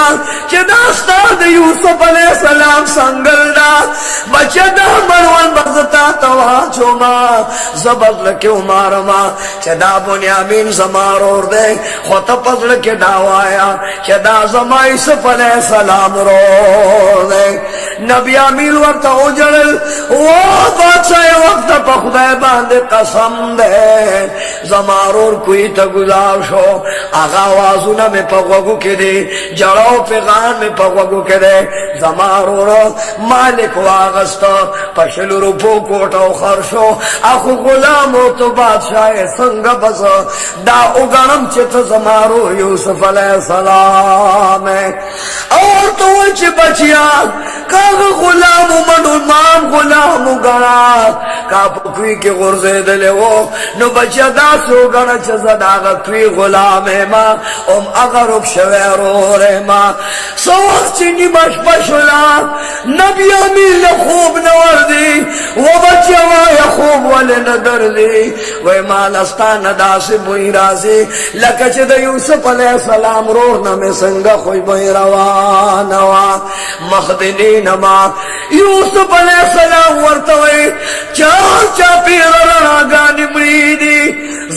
چہ داستاد یوسف علیہ السلام سنگل دا بچہ دا مروان بزتا توانچو ما زبزل کیوں مارما چہ دا بنیامین زمارور دے خود پزل کے دعوایا چہ دا زما یوسف علیہ السلام رو دے نبی امین وقت اجرل وہ بادشاہ وقت پا خدای باندے قسم دے زمارور کوئی تا گزار شو آغا آوازونا میں پا غوگو کے دے جڑاو پیغان میں پا غوگو کے دے زمارور مالک واغستا پشل روپو کوٹاو خرشو اخو غلامو تو بادشاہ سنگ بس دا اگرم چت زمارور یوسف علیہ السلام اور تو چھ بچیا کاغ غلام منو مام غلام گنا کا پکوی کے غرزے دلے وہ نو بچہ دا سو گنا چزد آغا کوی غلام ما ام اگر اکشوے رو رے ما سو وقت چنی مش پشلا نبی امیل خوب نور دی وہ بچہ وایا خوب والے ندر دی وی مالستان دا سے بوئی رازی لکچ دا یوسف علیہ السلام رورنا میں سنگا خوی بوئی روانوا مخدنی نما یوسف علیہ السلام ورطوئی چار چاپی رراغانی مریدی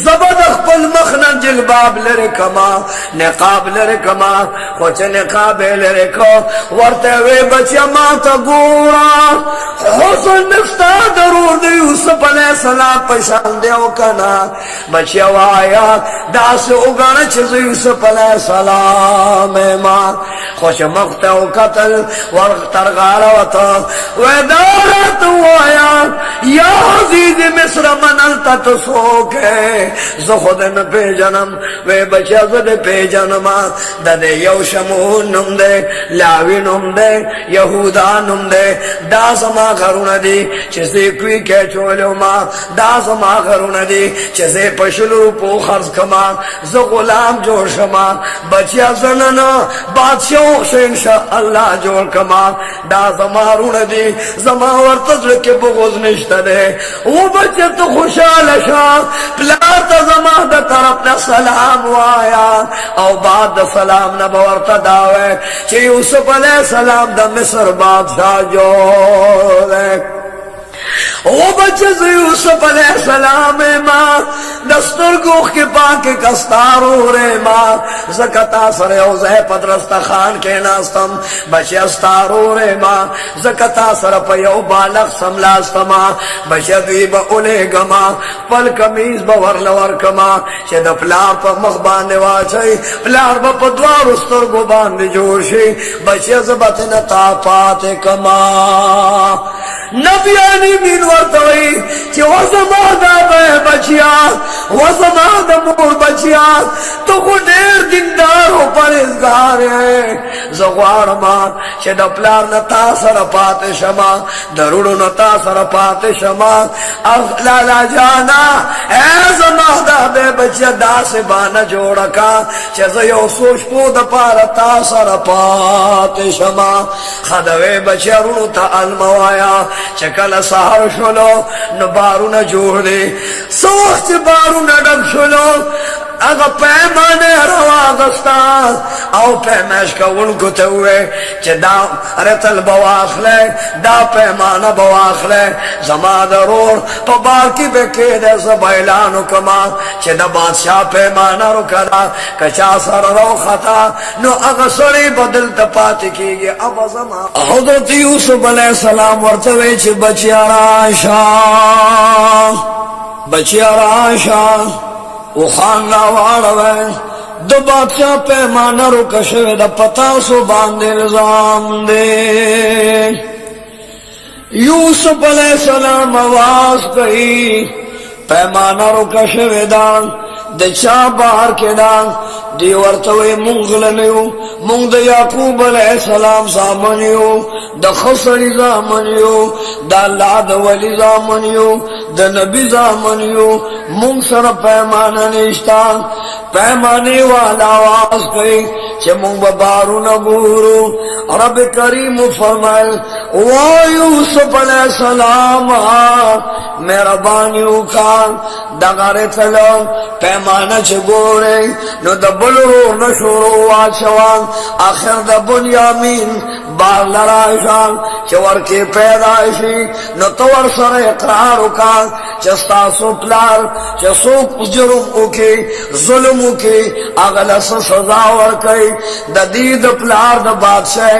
زبد اخپل مخنا جلباب لرکما نقاب لرکما خوچ نقاب لرکو ورطوئی بچیا ماتا گورا حسن نفتا درور دی یوسف علیہ السلام پشان دیو کنا بچیا وایا دا سے اگانا چیز یوسف علیہ السلام ما خوش مقتع قتل ورق ترغال وطا ویدارت وایا یا عزیز مصر منلتا تسوکے زخودن پی جنم وی بچیا زد پی جنم دد یو شمون نم دے لاوی نم دے یہودا نم دے دا زما غرون دی چیزی کوئی کے چولو ما دا زما غرون دی چیزی پشلو پو خرز کما ز غلام جوڑ شما بچیا زننا بادشاہ شنشا اللہ جوڑ کما دا زما رون دی زما ورتزل کے بغض نشتا دے وہ بچے تو خوشحال شا پلاتا زما دا طرف نا سلام وایا او بعد دا سلام نا بورتا داوے چی یوسف علیہ السلام دا مصر بادشاہ جوڑے وہ بچے سے یوسف علیہ السلام ماں دستر گوخ کے پاک کستارو رے ماں زکتا سر اوزہ پدرست خان کے ناستم بچے استارو رے ماں زکتا سر پیو بالغ سملاستما بچے دوی با اولے گما پل کمیز با ورلور کما چے دا پلار پا مخ باندے واچائی پلار با پدوار استر گو باندے جوشی بچے زبتن تا پاتے کما نبیانی مین ورطوئی چی وزمادا بے بچیا وزمادا مور بچیا تو کو دیر دندار ہو پرزگار ہے زغوار ماں چی دا پلار نتا سر پات شما درڑو نتا سر پات شما لالا جانا اے زمادا بے بچیا دا سے بانا جوڑا کا چی زیو سوش پو دا پارتا سر پات شما خدوے بچیا رونو تا علموایا چکل سہر شلو نبارو نہ جوڑ دے سوخت بارو نہ ڈب شلو اگا پیمانے روا دستان او پیمش کا ان کو توئے چہ دا رتل بواخلے دا پیمانہ بواخلے زمان درور پا باکی بکے دے زبائلانو کما چہ دا بادشاہ پیمانہ رکا دا کچا سر رو خطا نو اگا سڑی بدل تپاتی کی گی اب زمان حضرت یوسف علیہ السلام ورطوے چہ بچیا راشا بچیا راشا وہ خان لاوارا وے دو بادشاہ پیمانہ رکشوے دا پتا سو باندے نظام دے یوسف علیہ السلام آواز کہی پیمانہ رکشوے دا دچا باہر کے دا دی ورطوی منغلنیو منگ دا یعقوب علیہ السلام زامنیو دا خسری زامنیو دا اللہ دا ولی زامنیو دا نبی زامنیو منگ سر پیمانہ نشتا پیمانے والا آواز کئی چھ منگ ببارو نگورو رب کریم فرمائے وا یوسف علیہ السلام میرا بانیو کان دغارے تلو پیمانہ چھ گورے نو دا بلرو نشورو واچوان آخر دا بنیامین بار لرائشان چور کے پیدائشی نو تور سر اقرارو کان چستا سو پلار چسو جرم اکی ظلم اکی اغلا سزا ورکی دا دید پلار دا بادشاہ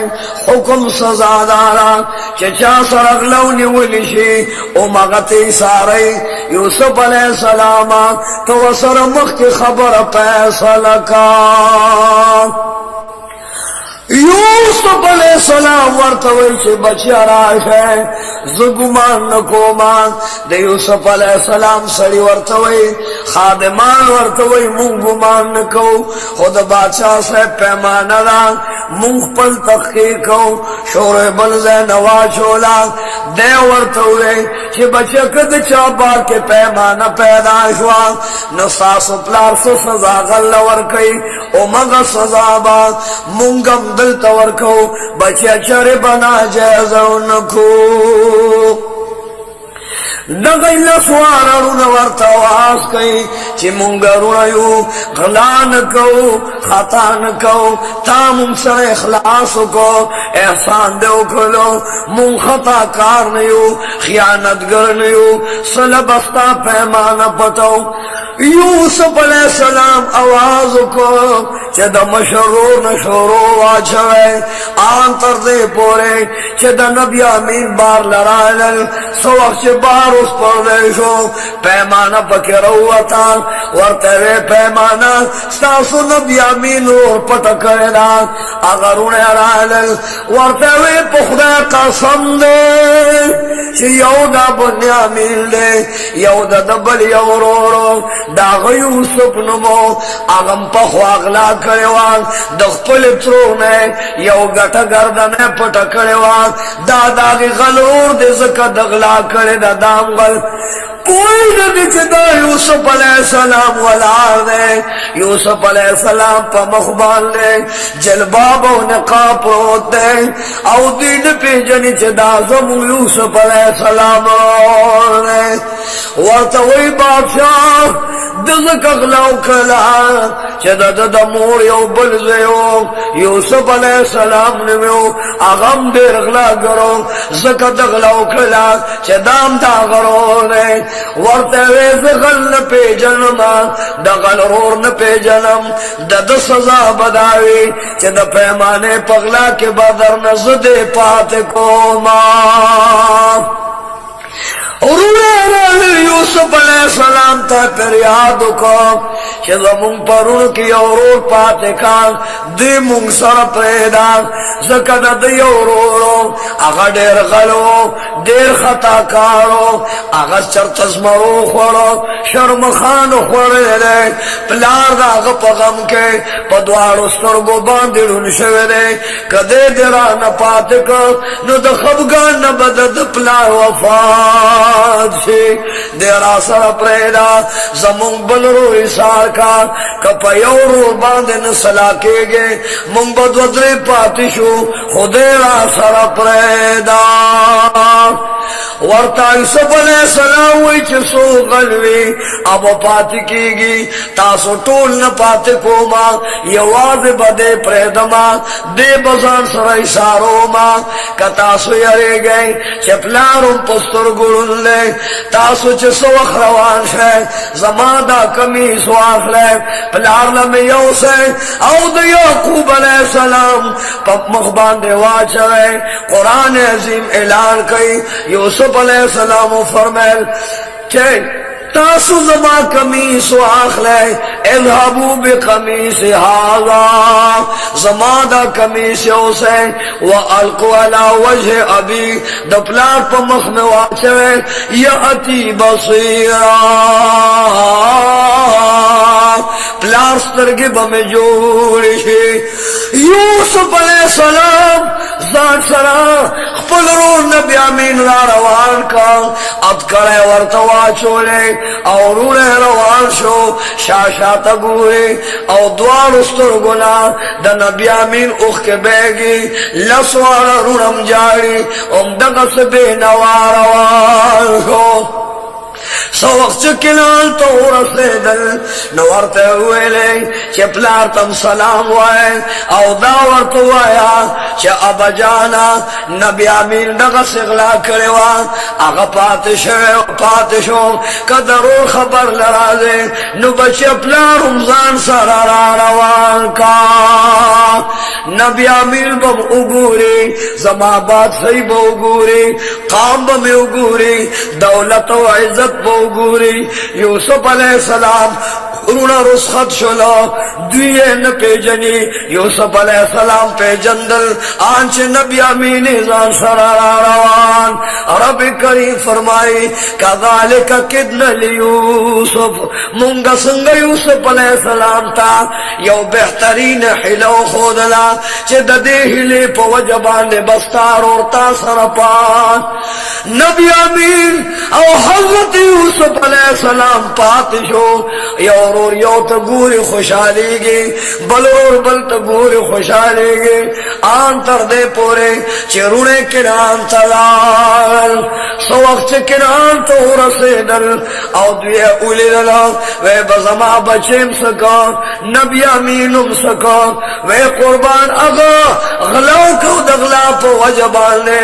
حکم سزا دارا چچا سر اغلونی ولیشی او مغتی ساری یوسف علیہ السلام تو سر مخ کی خبر پیسل کا یوسف علیہ السلام ورطوئی چھ بچی آراش ہے زگمان نکومان دے یوسف علیہ السلام سڑی ورطوئی خادمان ورطوئی مونگ گمان نکو خود بادشاہ سے پیمانہ دا مونگ پل تحقیق کو شور بلزے نوا چولا دے ورطوئی چھ بچی کد چابا کے پیمانہ پیدا شوا نساس پلار سے سزا غل ورکی او مگا سزا با مونگم دل تورکو بچے چر بنا جیزو نکو نگئی لسوار رون ورطواز کئی چی منگا رونیو غلان کو خطان کو تامم سر اخلاص کو احسان دیو کلو من خطا کار نیو خیانت گر نیو سلبستا پیمانا پتو یوسف علیہ السلام آواز کو چد مشرور نشورو واچوے آن تردے پورے چد نبی امین بار لرائل سوخ چھ بار اس پردیشو پیمانہ پکی روتا ورطوے پیمانہ ستاسو نبی امین اور پتکرے دا اگر انہیں رائل ورطوے پخدے قسم دے چھ یودا بنی امین دے یودا دبل یورورو داغ یوسف نمو اغم پخو اغلا کریوان دخپل ترونے یو گٹا گردنے پٹا کریوان داداغی غلور دے زکا دغلا کرے دا دام غل کوئی نبی چدا یوسف علیہ السلام والار دے یوسف علیہ السلام پا مخبان لے جلباب و نقاب روت دے او دین پی جنی چدا زمو یوسف علیہ السلام دے ورطوئی بادشاہ دزک اغلاو کلا چدا دا مور یو بلزیو یوسف علیہ السلام نمیو اغم دیر اغلا کرو زکت اغلاو کلا چدام دا غرو نے ورطوے زغل نپی جنما دا غلرور نپی جنم دا سزا بداوی چدا پیمانے پغلا کے بدر نزد پات کو ماں یوسف علیہ السلام تا پر یاد کو چیز مونگ پرون کی اورور پاتے کان دی مونگ سر پریدا زکد دی اورورو اگا دیر غلو دیر خطا کارو اگا چرتز مرو خورو شرم خان خوری دے پلار دا اگا پغم کے پدوار استرگو باندرون شوی دے کدے دیران پاتے کان نو دا خبگان نبدد پلار وفاد سے دیرا سر پریدا زمون بلرو اسار کا کپا یورو باندن سلاکے گے من بدودری پاتشو خودیرا سر پریدا ورطا یوسف علیہ السلام وی چسو غلوی اب پاتی کی گی تاسو ٹول نا پاتی کوما یواز بدے پریدما دے بزان سر اسارو ما کتاسو یرے گئی چپلارم پستر گلن لے تاسو چسو اخروان شے زمادہ کمیس واخ لے پلار لمی یو سے او دا یعقوب علیہ السلام پپ مخبان دے واچوے قرآن عظیم اعلان کئی یوسف علیہ السلام فرمیل چھے تاسو زما قمیص واخلے اذهبوا بقمیص هذا زما دا قمیص اوسے والقوا على وجه ابي د پلار په مخ میں واچوے یاتی بصیرا پلار سترگی بمی جوڑی شی یوسف علیہ السلام زان سرا خپل رو نبی امین را روان کا اب کرے ورتوا چولے اور رونے روان شو شاشاتا گوئے او دوار استر گنا دا نبی امین اخ کے بیگی لسوارا رونم جاری ام دقس بے نوار روان شو سو وقت کنال تو رسیدل نورتے ہوئے لے چھ پلار تم سلام ہوئے او داورت ہویا چھ ابا جانا نبی امین نغس اغلا کروا اگا پاتشو قدرو خبر لرازے نو بچے پلار رمضان سرارا روان کا نبی امین بم اگوری زما بات صحیح با اگوری قام بم اگوری دولت و عزت با اگوری یوسف علیہ السلام رونا رسخت شلو دویے ن پیجنی یوسف علیہ السلام پیجندل آنچ نبی امین زان سرارا روان رب کریم فرمائی کذالک کدن لیوسف منگا سنگ یوسف علیہ السلام تا یو بہترین حلو خودلا چھ ددے ہلے پا وجبان بستار اور تا سرپان نبی امین او حضرت یوسف علیہ السلام پاتشو یور یو تگوری خوشحالی گی بلور بل تگوری خوشحالی گی آن تر دے پورے چرونے کنان تلال سو وقت کنان تو رسیدل او دوی اولی دلا وی بزما بچیم سکا نبی امینم سکا وی قربان اگا غلاو کو دغلا پا وجبان نے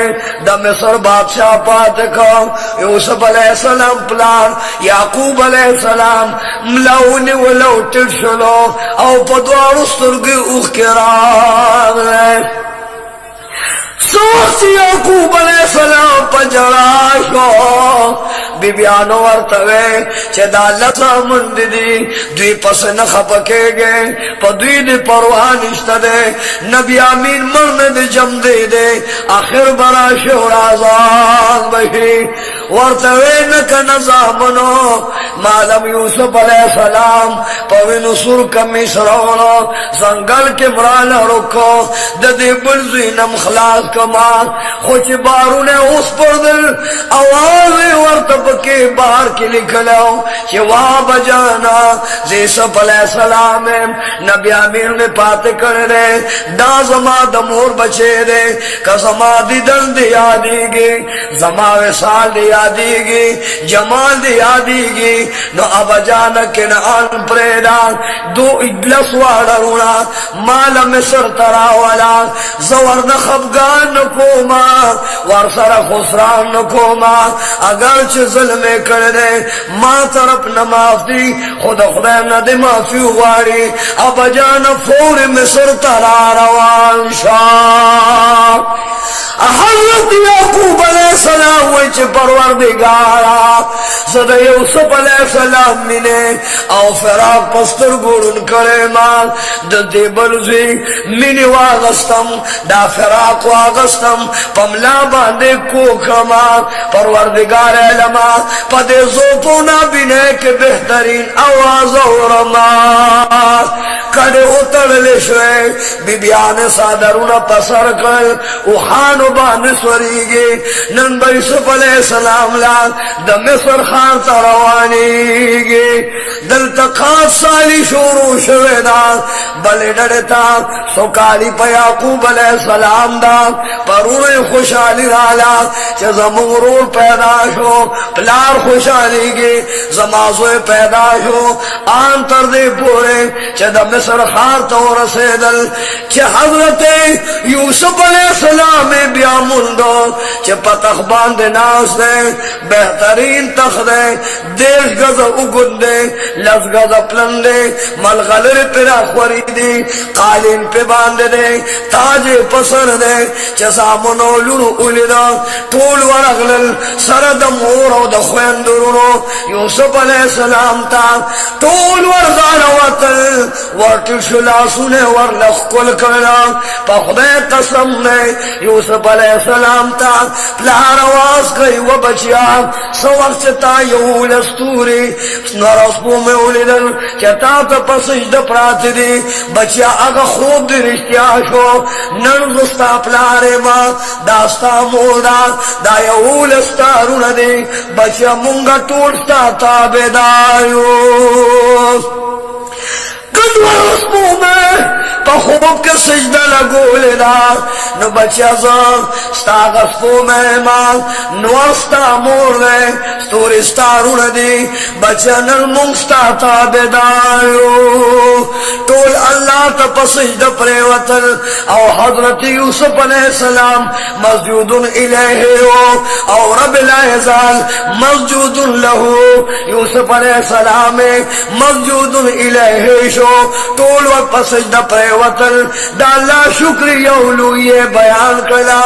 دا مصر بادشاہ پاتکا یوسف علیہ السلام پلار یعقوب علیہ السلام ملاونی ولو ترشلو او پدوار استرگی اوخ کرام لے سوچ یعقوب علیہ السلام پجراشو بی بیانو ورطوے چھ دا لطا مند دی دوی پس نخپکے گے پا دوی دی پروانشت دے نبی امین مرن دی جم دے دے آخر برا شور آزاد بہی ورطوے نکا نظامنو معلم یوسف علیہ السلام پوی نصور کمی سرونو زنگل کے مرال رکو ددی بلزی نم خلاص کمان خوچ بارونے اس پر دل آوازی ورطب کے باہر کی لکھلو کہ وہاں بجانا زیسف علیہ السلام نبی امیر نے پاتے کرنے دا زما دمور بچے دے کہ زما دی دل دیا دی گی زما وصال دیا دی گی جمال دیا دی گی نو اب جانا کنعان پریدان دو اگلس واررونا مال مصر تراولا زور نخبگان نکوما ورسر خسران نکوما اگرچہ ظلم کردے ماں طرف نماف دی خدا نہ دے معافی غاری اب جانا فور مصر ترا روان شاہ حضرت یعقوب علیہ السلام وچ پروردگارا صدا یوسف علیہ السلام منے او فراق پستر گورن کرے مان دے بلزی منی واغستم دا فراق واغستم پملا باندے کوکما پروردگار علما پدے زوپونا بنے کے بہترین آواز اور رما کڑے اتر لشوے بی بیان سادرونا پسر کر اوخانو بان سوریگی نن با یوسف علیہ السلام لان دا مصر خان تروانیگی دل تقاط سالی شروع شوے دا بلے ڈڑتا سوکالی پا یعقوب علیہ السلام دا پرون خوشحالی رالا چه زمورور پیدا شو پلار خوشحالی گی زمازوی پیدا شو آن تر دے پورے چه دا مصر خان تو رسیدل چه حضرت یوسف علیہ السلام بیا مندو چه پتخ باند ناس دے بہترین تخ دے دیش گز اگن دے لز گز پلن دے ملغلر پر اخوری دی قالین پر پہ باندھ دے تاج پسر دے چسا منولونو اولیدا طول ورغلل سرد مورو دخویندرونو یوسف علیہ السلام تا طول ورغال وطل ورطل شلاسونے ورلخ کل کرنا پا خدای قسم نے یوسف علیہ السلام تا پلار آواز کئی و بچیا سوار چتا یہول استوری نرسپو میں اولیدن چتا تا پسجد پرات دی بچیا اگا خوب دی رشتیا شو نرزستا پلارے ما داستا مودا دا یہول استارون دی بچیا منگا ٹوٹتا تابدایو کدوار اسمو میں پا خوب کے سجدہ لگولے دا نو بچیا زان ستا غصفو میں مال نو استا مور دے ستوری ستارون دی بچیا نرمونگ ستا تابدایو طول اللہ تا پا سجدہ پریوتن او حضرت یوسف علیہ السلام مسجود الیہ او رب العزال مسجود لہو یوسف علیہ السلام مسجود الیہ شو طول وقت پا سجدہ پریوتن دا اللہ شکری یولو یہ بیان کلا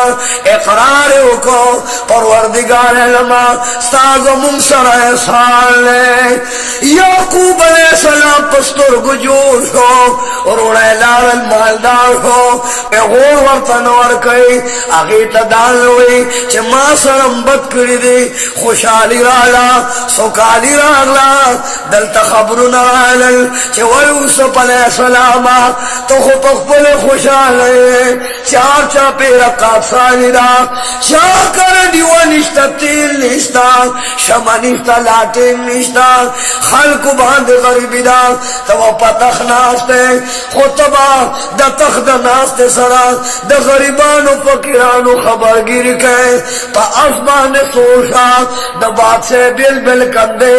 اقرار کو پروردگار علماء ستاز و منصر احسان لے یعقوب علیہ السلام پستر گجور ہو اور انہیں لال المالدار ہو غور ورطنور کئی اغیت دان ہوئی چھ ماں سرم بد کری دی خوشحالی رالا سکالی رالا دلتا خبرون رالل چھ ویوسف علیہ السلام تو خوب اخبر خوشحالی چار چاپی رقاب سانی دا شاکر دیو نشتا تیل نشتا شما نشتا لاتین نشتا خلق باند غریبی دا تو پتخ ناستے خطبہ دا تخت ناستے سرا دا غریبانو فقیرانو خبر گیر کے پا اسمان سوشا دا بات سے بل بل کندے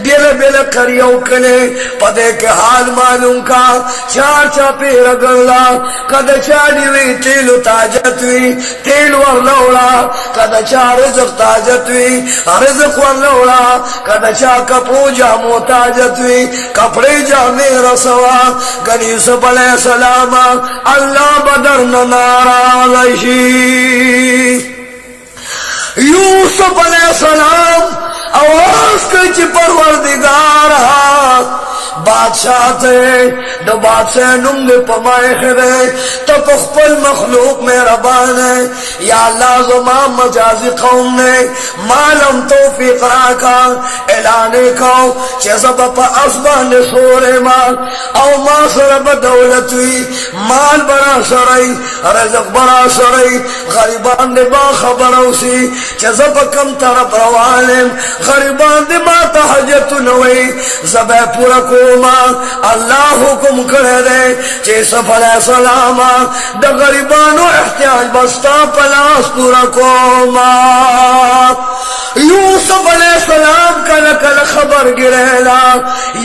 بل بل کریو کنے پدے کے حال معلوم کا چار چاپی رگلا کد چاڑی وی تیلو تاجت وی تیل ور لولا کد چار رزق تاجت وی رزق ور لولا کد چا کپڑو جامو تاجت وی کپڑے جامے رسوا گنی یوسف علیہ السلام اللہ بدر ناراضی یوسف علیہ السلام آواز کچھ پروردگارا بادشاہ تے دو بادشاہ نم دے پمائے خرے تو پخپل مخلوق میں ربان ہے یا اللہ زمان مجازی قوم نے مالم توفیق راکا اعلانے کھاؤ چیزا پا اسبان سورے مال او ما سرب دولتوی مال برا سرائی رزق برا سرائی غریبان دے با خبرو سی چیزا پا کم طرف روانم غریبان دے با تحجت نوی زبے پورا کوما اللہ حکم کرے دے یوسف علیہ السلام دا غریبانو احتیاج بستا پلاس پورا کوما یوسف علیہ السلام کل کل خبر گریلا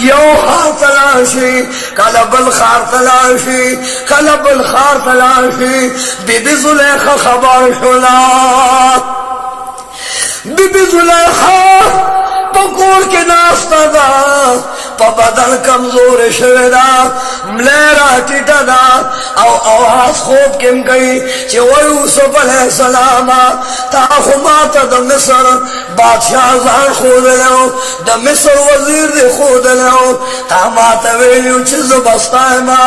یو خار تلاشی کل بالخار تلاشی کل بالخار تلاشی بی بی زلیخ خبر شلا بی بی زلیخ پکور کے ناستا دا پا بدن کمزور شویدا ملیرا ٹیٹا دا او آواز خوب کم گئی چی ویوسف علیہ السلام تا خماتا دا مصر بادشاہ زان خود لیو دا مصر وزیر دی خود لیو تا ماتا ویلیو چیز بستائے ما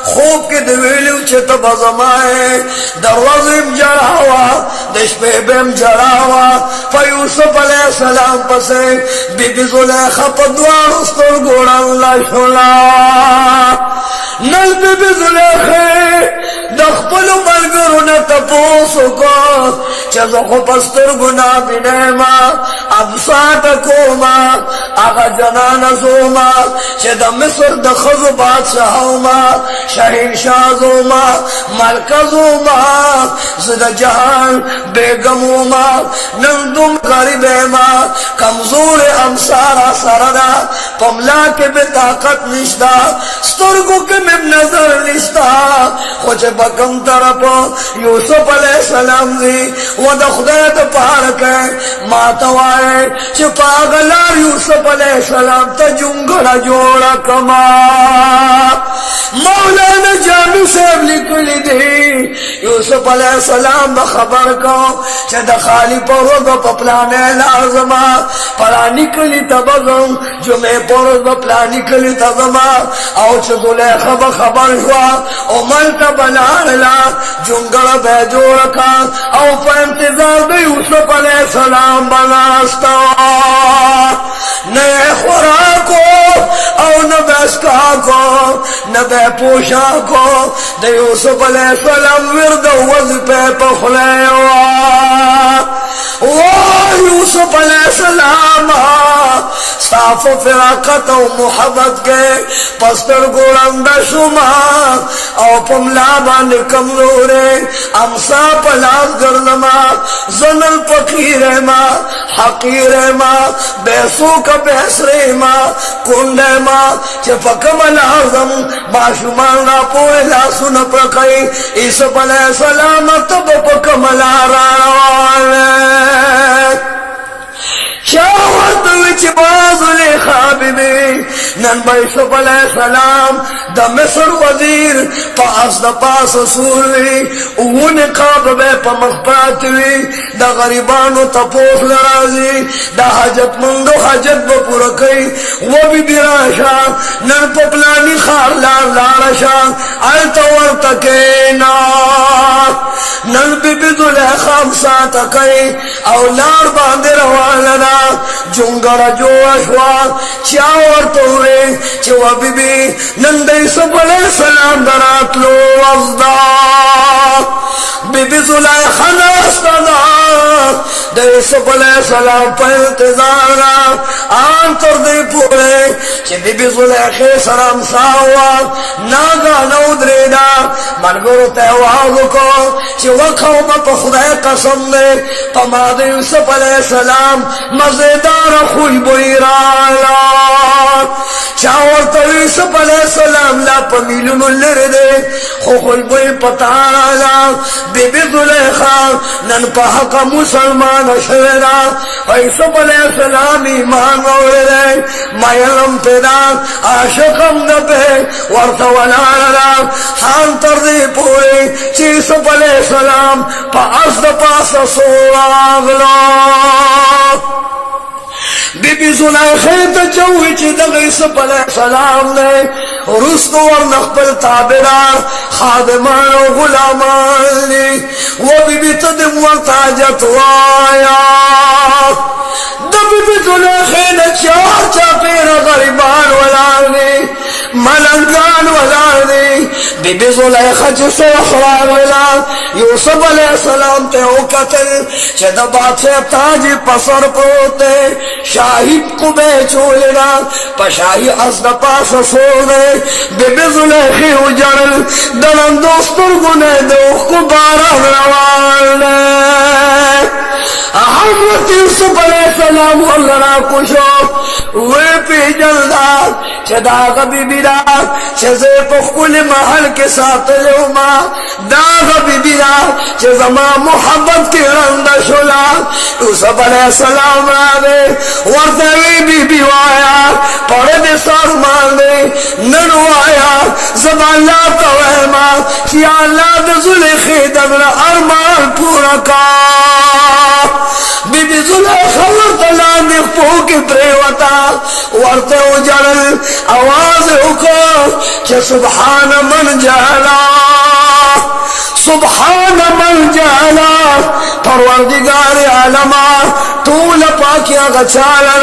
خوب کی دی ویلیو چی تبزمائے دروازیم جراوا دش پہ بیم جراوا پا یوسف علیہ السلام پسے بی بی زلیخا پا دوار استر گوڑا اللہ شلا نل بی بی زلیخے دخپل ملگرو نتپوسو کو چیزو خو پستر گنا بینیما اب ساتا کوما آغا جنانا زوما چی دا مصر دخزو بادشاہوما شہین شازوما ملکزوما زد جہان بیگموما نندم غریبیما کمزور امسارا سردا پملا کے بے طاقت نشتا سترگو کے میں نظر نشتا خوچ بکم طرف یوسف علیہ السلام دی ودہ خدایت پارکے ماتوائے چپاگلار یوسف علیہ السلام تا جنگڑا جوڑا کما مولانا جامی صاحب لکلی دی یوسف علیہ السلام بخبر کو چه دخالی پروز بپلانے لازما پلانی کلی تبزم جمعے پروز بپلانی کلی تزما او چه زلیخا بخبر ہوا او ملتا بلانلا جنگل بیجورکا او پا انتظار دی یوسف علیہ السلام بناستا نئے خوراکو او نبسکا کو نبے پوشا کو دے یوسف علیہ السلام ورد وظیفے پخلے یوسف علیہ السلام صاف و فراقت و محبت کے پستر گولند شما او پملا بان کمزورے امسا پلاس گرنما زنل پکیر ما حقیر ما بیسو کا بیسر ما کنڈ ما چپکم العظم باشمان را پوئلا سن پرکئی عیسیٰ علیہ السلام تب پکم العظم شاورت وچ بازل خوابی میں نن با یوسف علیہ السلام دا مصر وزیر پاس دا پاس سوری اون قاب بے پا مخباتوی دا غریبانو تپوس لرازی دا حجت مندو حجت بپرکی و بی براشا نن پپلانی خار لار لارشا التور تکینا نن بی بی زلیخام ساتکی اولار باندر والنا جنگڑا جو اشوا چاور توے چوا بی بی نندے سب علیہ السلام درات لو وزدا بی بی زلیخا ناستدا دے سب علیہ السلام پہ انتظارا آن تر دے پورے چی بی بی زلیخے سلام ساوا ناگا نو دریدا مرگرو تیوازو کو چی وکھو با خدای قسم دے پما دے یوسف علیہ السلام مزیدار خوش بویرالا چاور تو یوسف علیہ السلام لا پمیلون لردے خوش بوی پتارالا بی بی زلیخا نن پا حق مسلمان شویدا یوسف علیہ السلام ایمان موردے مائلم پیدا عاشقم نبے ورطا ولالا حان تردی پوری چی یوسف علیہ السلام پا ازد پاس سوراغلا بی بی زلیخے تا چوئی چی دا یوسف علیہ السلام نے رستو ور نخبر تابرار خادمان و غلامان لی وہ بی بی تدم ورطاجت وایا دا بی بی زلیخے نے چار چاپیر غریبان ولانی ملنگان ولانی بی بی زلیخہ جسے اخرار ولا یوسف علیہ السلام تے او قتل چہ دا بادشاہ تاجی پسر پروتے شاہی کو بے چولنا پشاہی ازد پاس سونے بی بی زلیخی اجرل دلن دوستر گنے دوخ کو بارہ روان حضرت یوسف علیہ السلام واللہ کشو وی پی جلدار چه داغ بی بیرا چه زیپخ کل محل کے ساتھ لیوما داغ بی بیرا چه زمان محبت کی رند شلا یوسف علیہ السلام آگے ورطوی بی بیوایا پرد سار ماندے ننوایا زمان لا توہما کیا اللہ دزلخی دبر ارمان پورا کا بی بی زلیخا ورطلان دیخ کی پریوتا ورطے اجرل آواز حکم کہ سبحان من جعلا سبحان من جعلا پروردگار عالمہ طول پاکی آگا چالا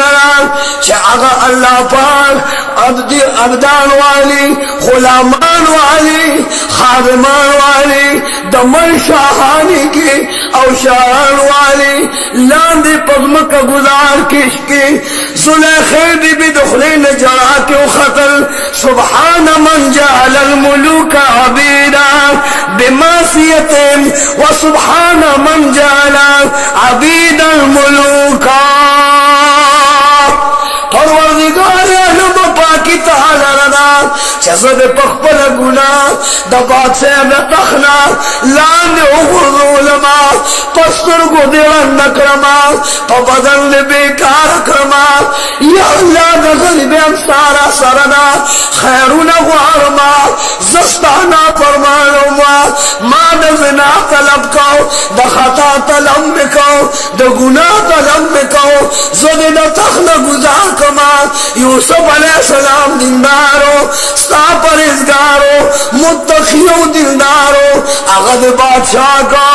چا آگا اللہ پاک عبدان والی غلامان والی خادمان والی دمن شاہانی کی او شاہان والی لاندی پزمک گزار کش کی زلیخے بی بی دخلین جڑا کے خطل سبحان من جعل الملوک عبیدا بماسیت و سبحان من جعل عبید الملوک پروردگار علم پاکی تعالی رنا چزد پخپل گناہ دبات سے بتخنا لاند اغرد علما پستر کو دیرن نکرما پبدن بیکار کرما یا اللہ دغلب امسارا سرنا خیرون غارما زستانا فرما دا خطا تلم بکو دا گناہ تلم بکو زد دا تخن گزار کما یوسف علیہ السلام دندارو ستا پرزگارو متقیو دلدارو اغد بادشاہ کو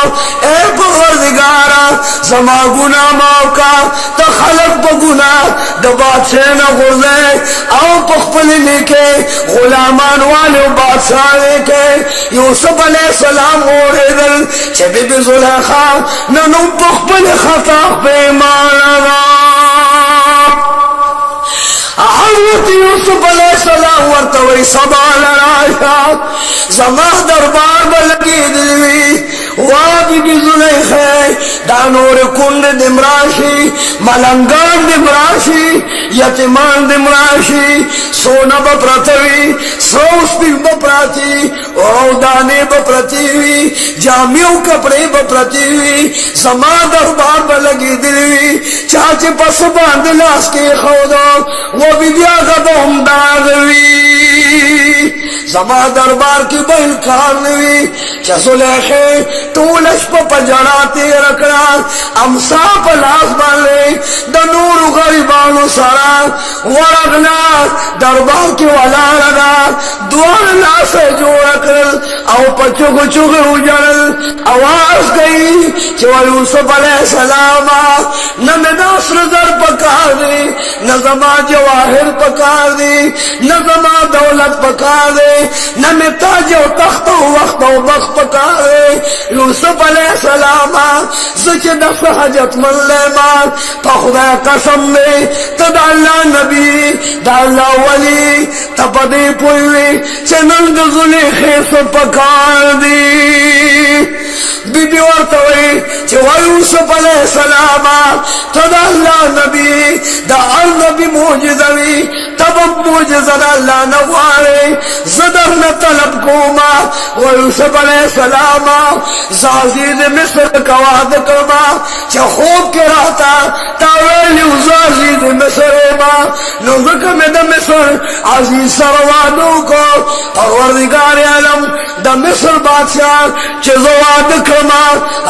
اے پروردگارا زما گناہ موقع تا خلق پا گناہ دا بادشاہ نا غرزے او پخپل لکے غلامان والے بادشاہ لکے یوسف علیہ السلام غوری دل چھ بی بی زلیخا ننو پخپل خطا پیمانا حضرت یوسف علیہ السلام ورطوی صدا لرائشات زمان دربار بلگی دلوی وابی بی زلیخے دانور کند دمراشی ملنگان دمراشی یتیمان دمراشی سونا بپرتوی سوسپی بپراتی او دانے بپرتیوی جامیو کپڑے بپرتیوی زمان دربار بلگی دلوی چاچے پس باندلاس کے خودو وہ بھی دیا غدوم داغوی زمان دربار کی بہن کارنوی چسولیخے تولش پا پجڑاتی رکھنا امسا پلاس بالے دنور غریبانو سرا ورغنا دربار کی والا لگا دوار ناسے جو رکھل او پچوگ چوگ اجڑل آواز گئی چو یوسف علیہ السلام نہ ناصر در پکار دی نہ زما جواہر پکار دی نہ زما دولت پکار دی نہ میں تاج و تخت و وقت و بخت پکار دی یوسف علیہ السلام سچ دفت حجت من لیمان پا خدا قسم میں تدا اللہ نبی دا اللہ ولی تپدی پوئی چنند زلیخی سو پکار دی بی بی ورطوئی چو یوسف علیہ السلام تدا اللہ نبی دا النبی موجزوی تب موجزہ دا اللہ نوارے زدر نطلب کوما و یوسف علیہ السلام زازید مصر کواد کرما چو خوب کے رہتا تاویلی زازید مصر ما نوزکم دا مصر عزیز سروادو کو پروردگار علم دا مصر بادشاہ چزواد کرما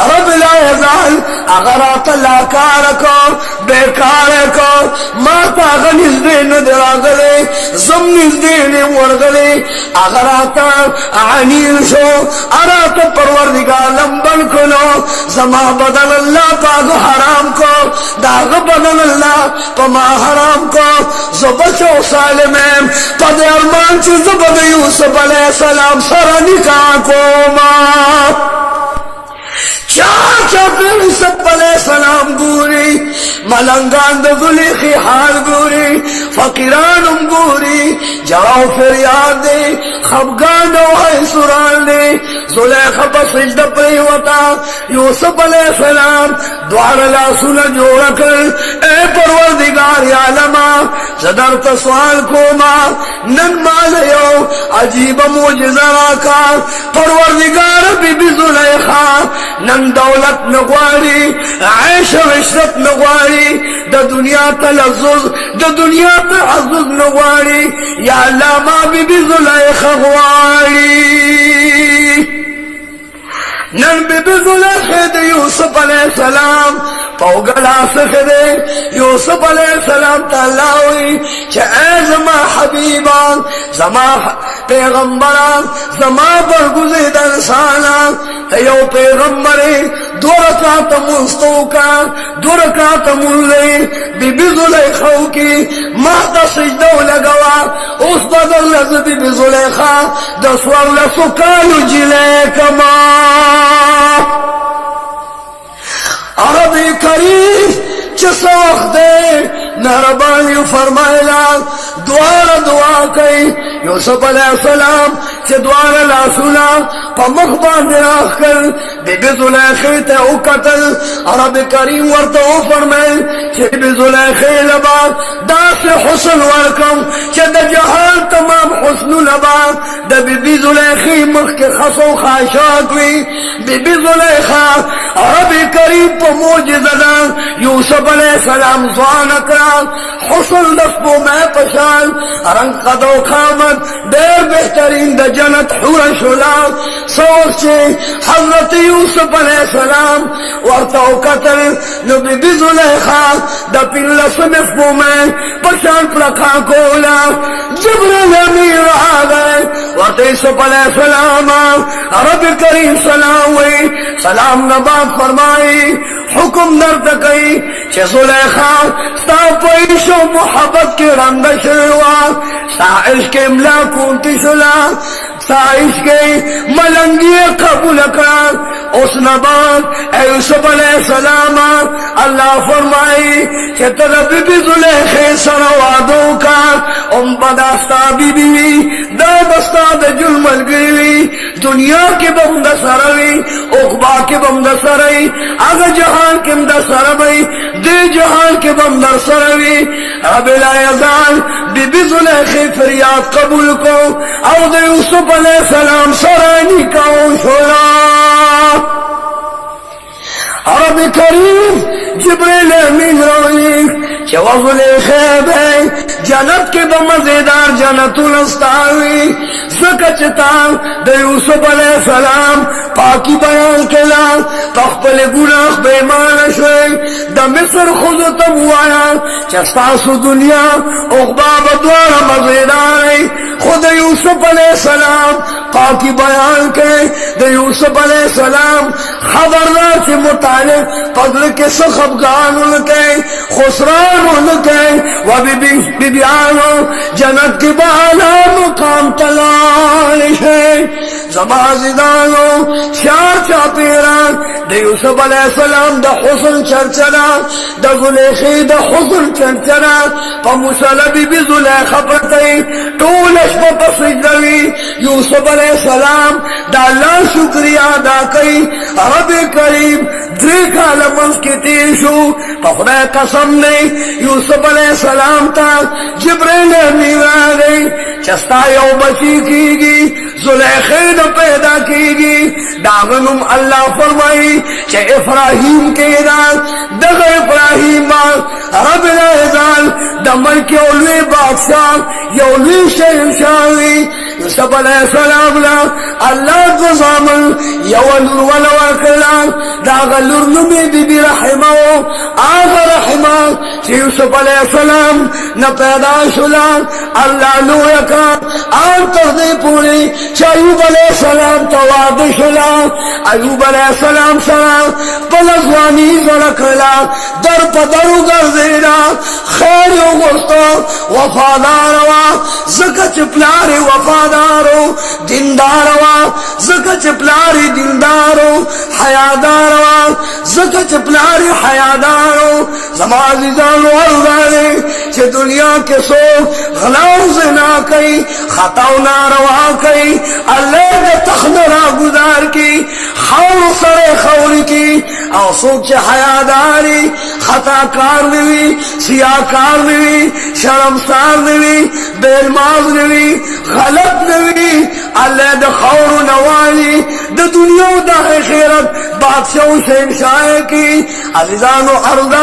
رب لا یزال اگر آتا لاکار کو بیکار کو ماتا غنیز دین دراغلے زمنیز دین ورغلے اگر آتا عنیر شو اراتا پروردگار لمبن کنو زما بدل اللہ پاک حرام کو داغ بدل اللہ پما حرام کو زبچو سالمیم پد ارمان چیز بد یوسف علیہ السلام سر نکاح کو چاچا پھر یوسف علیہ السلام گوری ملنگان دا ذلیخی حال گوری فقیرانم گوری جاؤ پھر یاد دے خبگان دوہائی سران دے زلیخ بسجد پریوتا یوسف علیہ السلام دوار اللہ سنہ جوڑا کر اے پروردگار عالمہ زدر تسوال کوما نن مالیو عجیب موجزہ راکا پروردگار بی بی زلیخا نن دولت نغواری عیش و عشرت نغواری دا دنیا تلزز دا دنیا تعزز نغواری یا اللہ ما بی بی زلیخ غواری نن بی بی زلیخ دا یوسف علیہ السلام پوگلا سخدے یوسف علیہ السلام تعالیٰ ہوئی چھے اے زما حبیبان زما پیغمبران زما برگزید انسانان ایو پیغمبری دو رکعت مستوکا دو رکعت ملے بی بی زلیخو کی مہتا سجدو لگوا اس بدل لز بی بی زلیخا دسور لسکالو جلے کما عربی کریم چس وقت دے نربانی فرمائلا دوار دعا کئی یوسف علیہ السلام چھ دوار لا سنا پا مخبان دراخ کر بی بی زلیخی تے او قتل عربی کریم ورطا او فرمائل چھ بی زلیخی لبا دا سے حسن ورکم چھ دا جہان تمام حسن لبا دا بی بی زلیخی مخ کے خسو خاشات وی بی بی زلیخا عربی کریم پا موجزہ یوسف علیہ السلام زوان اکرام حسن لفظو میں پشان رنگ قدو خام جنت دیر بہترین دا جنت حور شلا سوچ حضرت یوسف علیہ السلام ورتاو قتل نو بی بی زلیخا دا پلس مفبو میں پشان پلکھا کولا جبریل امیر آگئے ورت یوسف علیہ السلام رب کریم سلام وی سلام نبات فرمائی حکم در تکی چھ زلیخا ستا پیشو محبت کی رنگ شلوا ستا عشق املا کونتی شلا ستا عشق ملنگی قبول کران اس نبات اے یوسف علیہ السلام اللہ فرمائی کہ تر بی بی زلیخی سروادوں کا ام بداستا بی بی دا بستا دا جلمل گیوی دنیا کی بم دا سروی اقبا کی بم دا سروی اگر جہان کی بم دا سروی دے جہان کی بم دا سروی رب لا یزال بی بی زلیخی فریاد قبول کو او دا یوسف علیہ السلام سرانی کا شورا رب کریم جبریل امین روی چوا زلیخی ہے جنت کے بمزیدار جنت الستاوی زکچتا دا یوسف علیہ السلام پاکی بیان کلا تخپل گناہ بیمان شوی دا مصر خودتا بوایا چستاسو دنیا اقباب دوارا مزیداری خود یوسف علیہ السلام پاکی بیان کے دا یوسف علیہ السلام خبردار سے متعلق فضل کے سخبگان ان کے خسران ان کے و بی بیانو جنت کی بالا مقام تلاش ہے زمازدانو شار چاپیران دا یوسف علیہ السلام دا حسن چرچنا دا زلیخی دا حسن چرچنا پا مسلح بی بی زلیخہ پرتی طولش پا پسجدوی یوسف علیہ السلام دا اللہ شکریہ ادا کئی رب کریم دیکھا لمنس کی تیشو پخدے قسم نے یوسف علیہ السلام تا جبریل امین آگئی چستا یو بچی کی گی زلیخی دا پیدا کی گی داغنم اللہ فرمائی چھے افراہیم کے دان دغ افراہیم رب العزال دا ملک اولوی بادشاہ یولوی شہنشاہی یوسف علیہ السلام لا اللہ گزامل یولور ولوکلان داغلور نمی بی بی رحمہ آغا رحمہ چھے یوسف علیہ السلام نا پیدا شلان اللہ لویکا آن تردی پوری چھے ایوب علیہ السلام تواد شلان ایوب علیہ السلام سلام پلزوانی زرکلا در پدرو گردینا خیر و گستو وفاداروا زکچ پلاری وفادارو دنداروا زکچ پلاری دندارو حیاداروا زکچ پلاری حیادارو زمازی دانو ارزانے چھے دنیا کے سو غلاو زنا کئی خطاو ناروا کئی اللہ نے تخدرہ گزار کی خور سر خور کی او سوک چھے حیاداری خطا کار نوی سیاہ کار نوی شرمسار نوی بیلماز نوی غلط نوی اللہ دا خور نوالی دا دنیا دا خیرت بادشاہ و شہنشاہ کی عزیزان و ارزان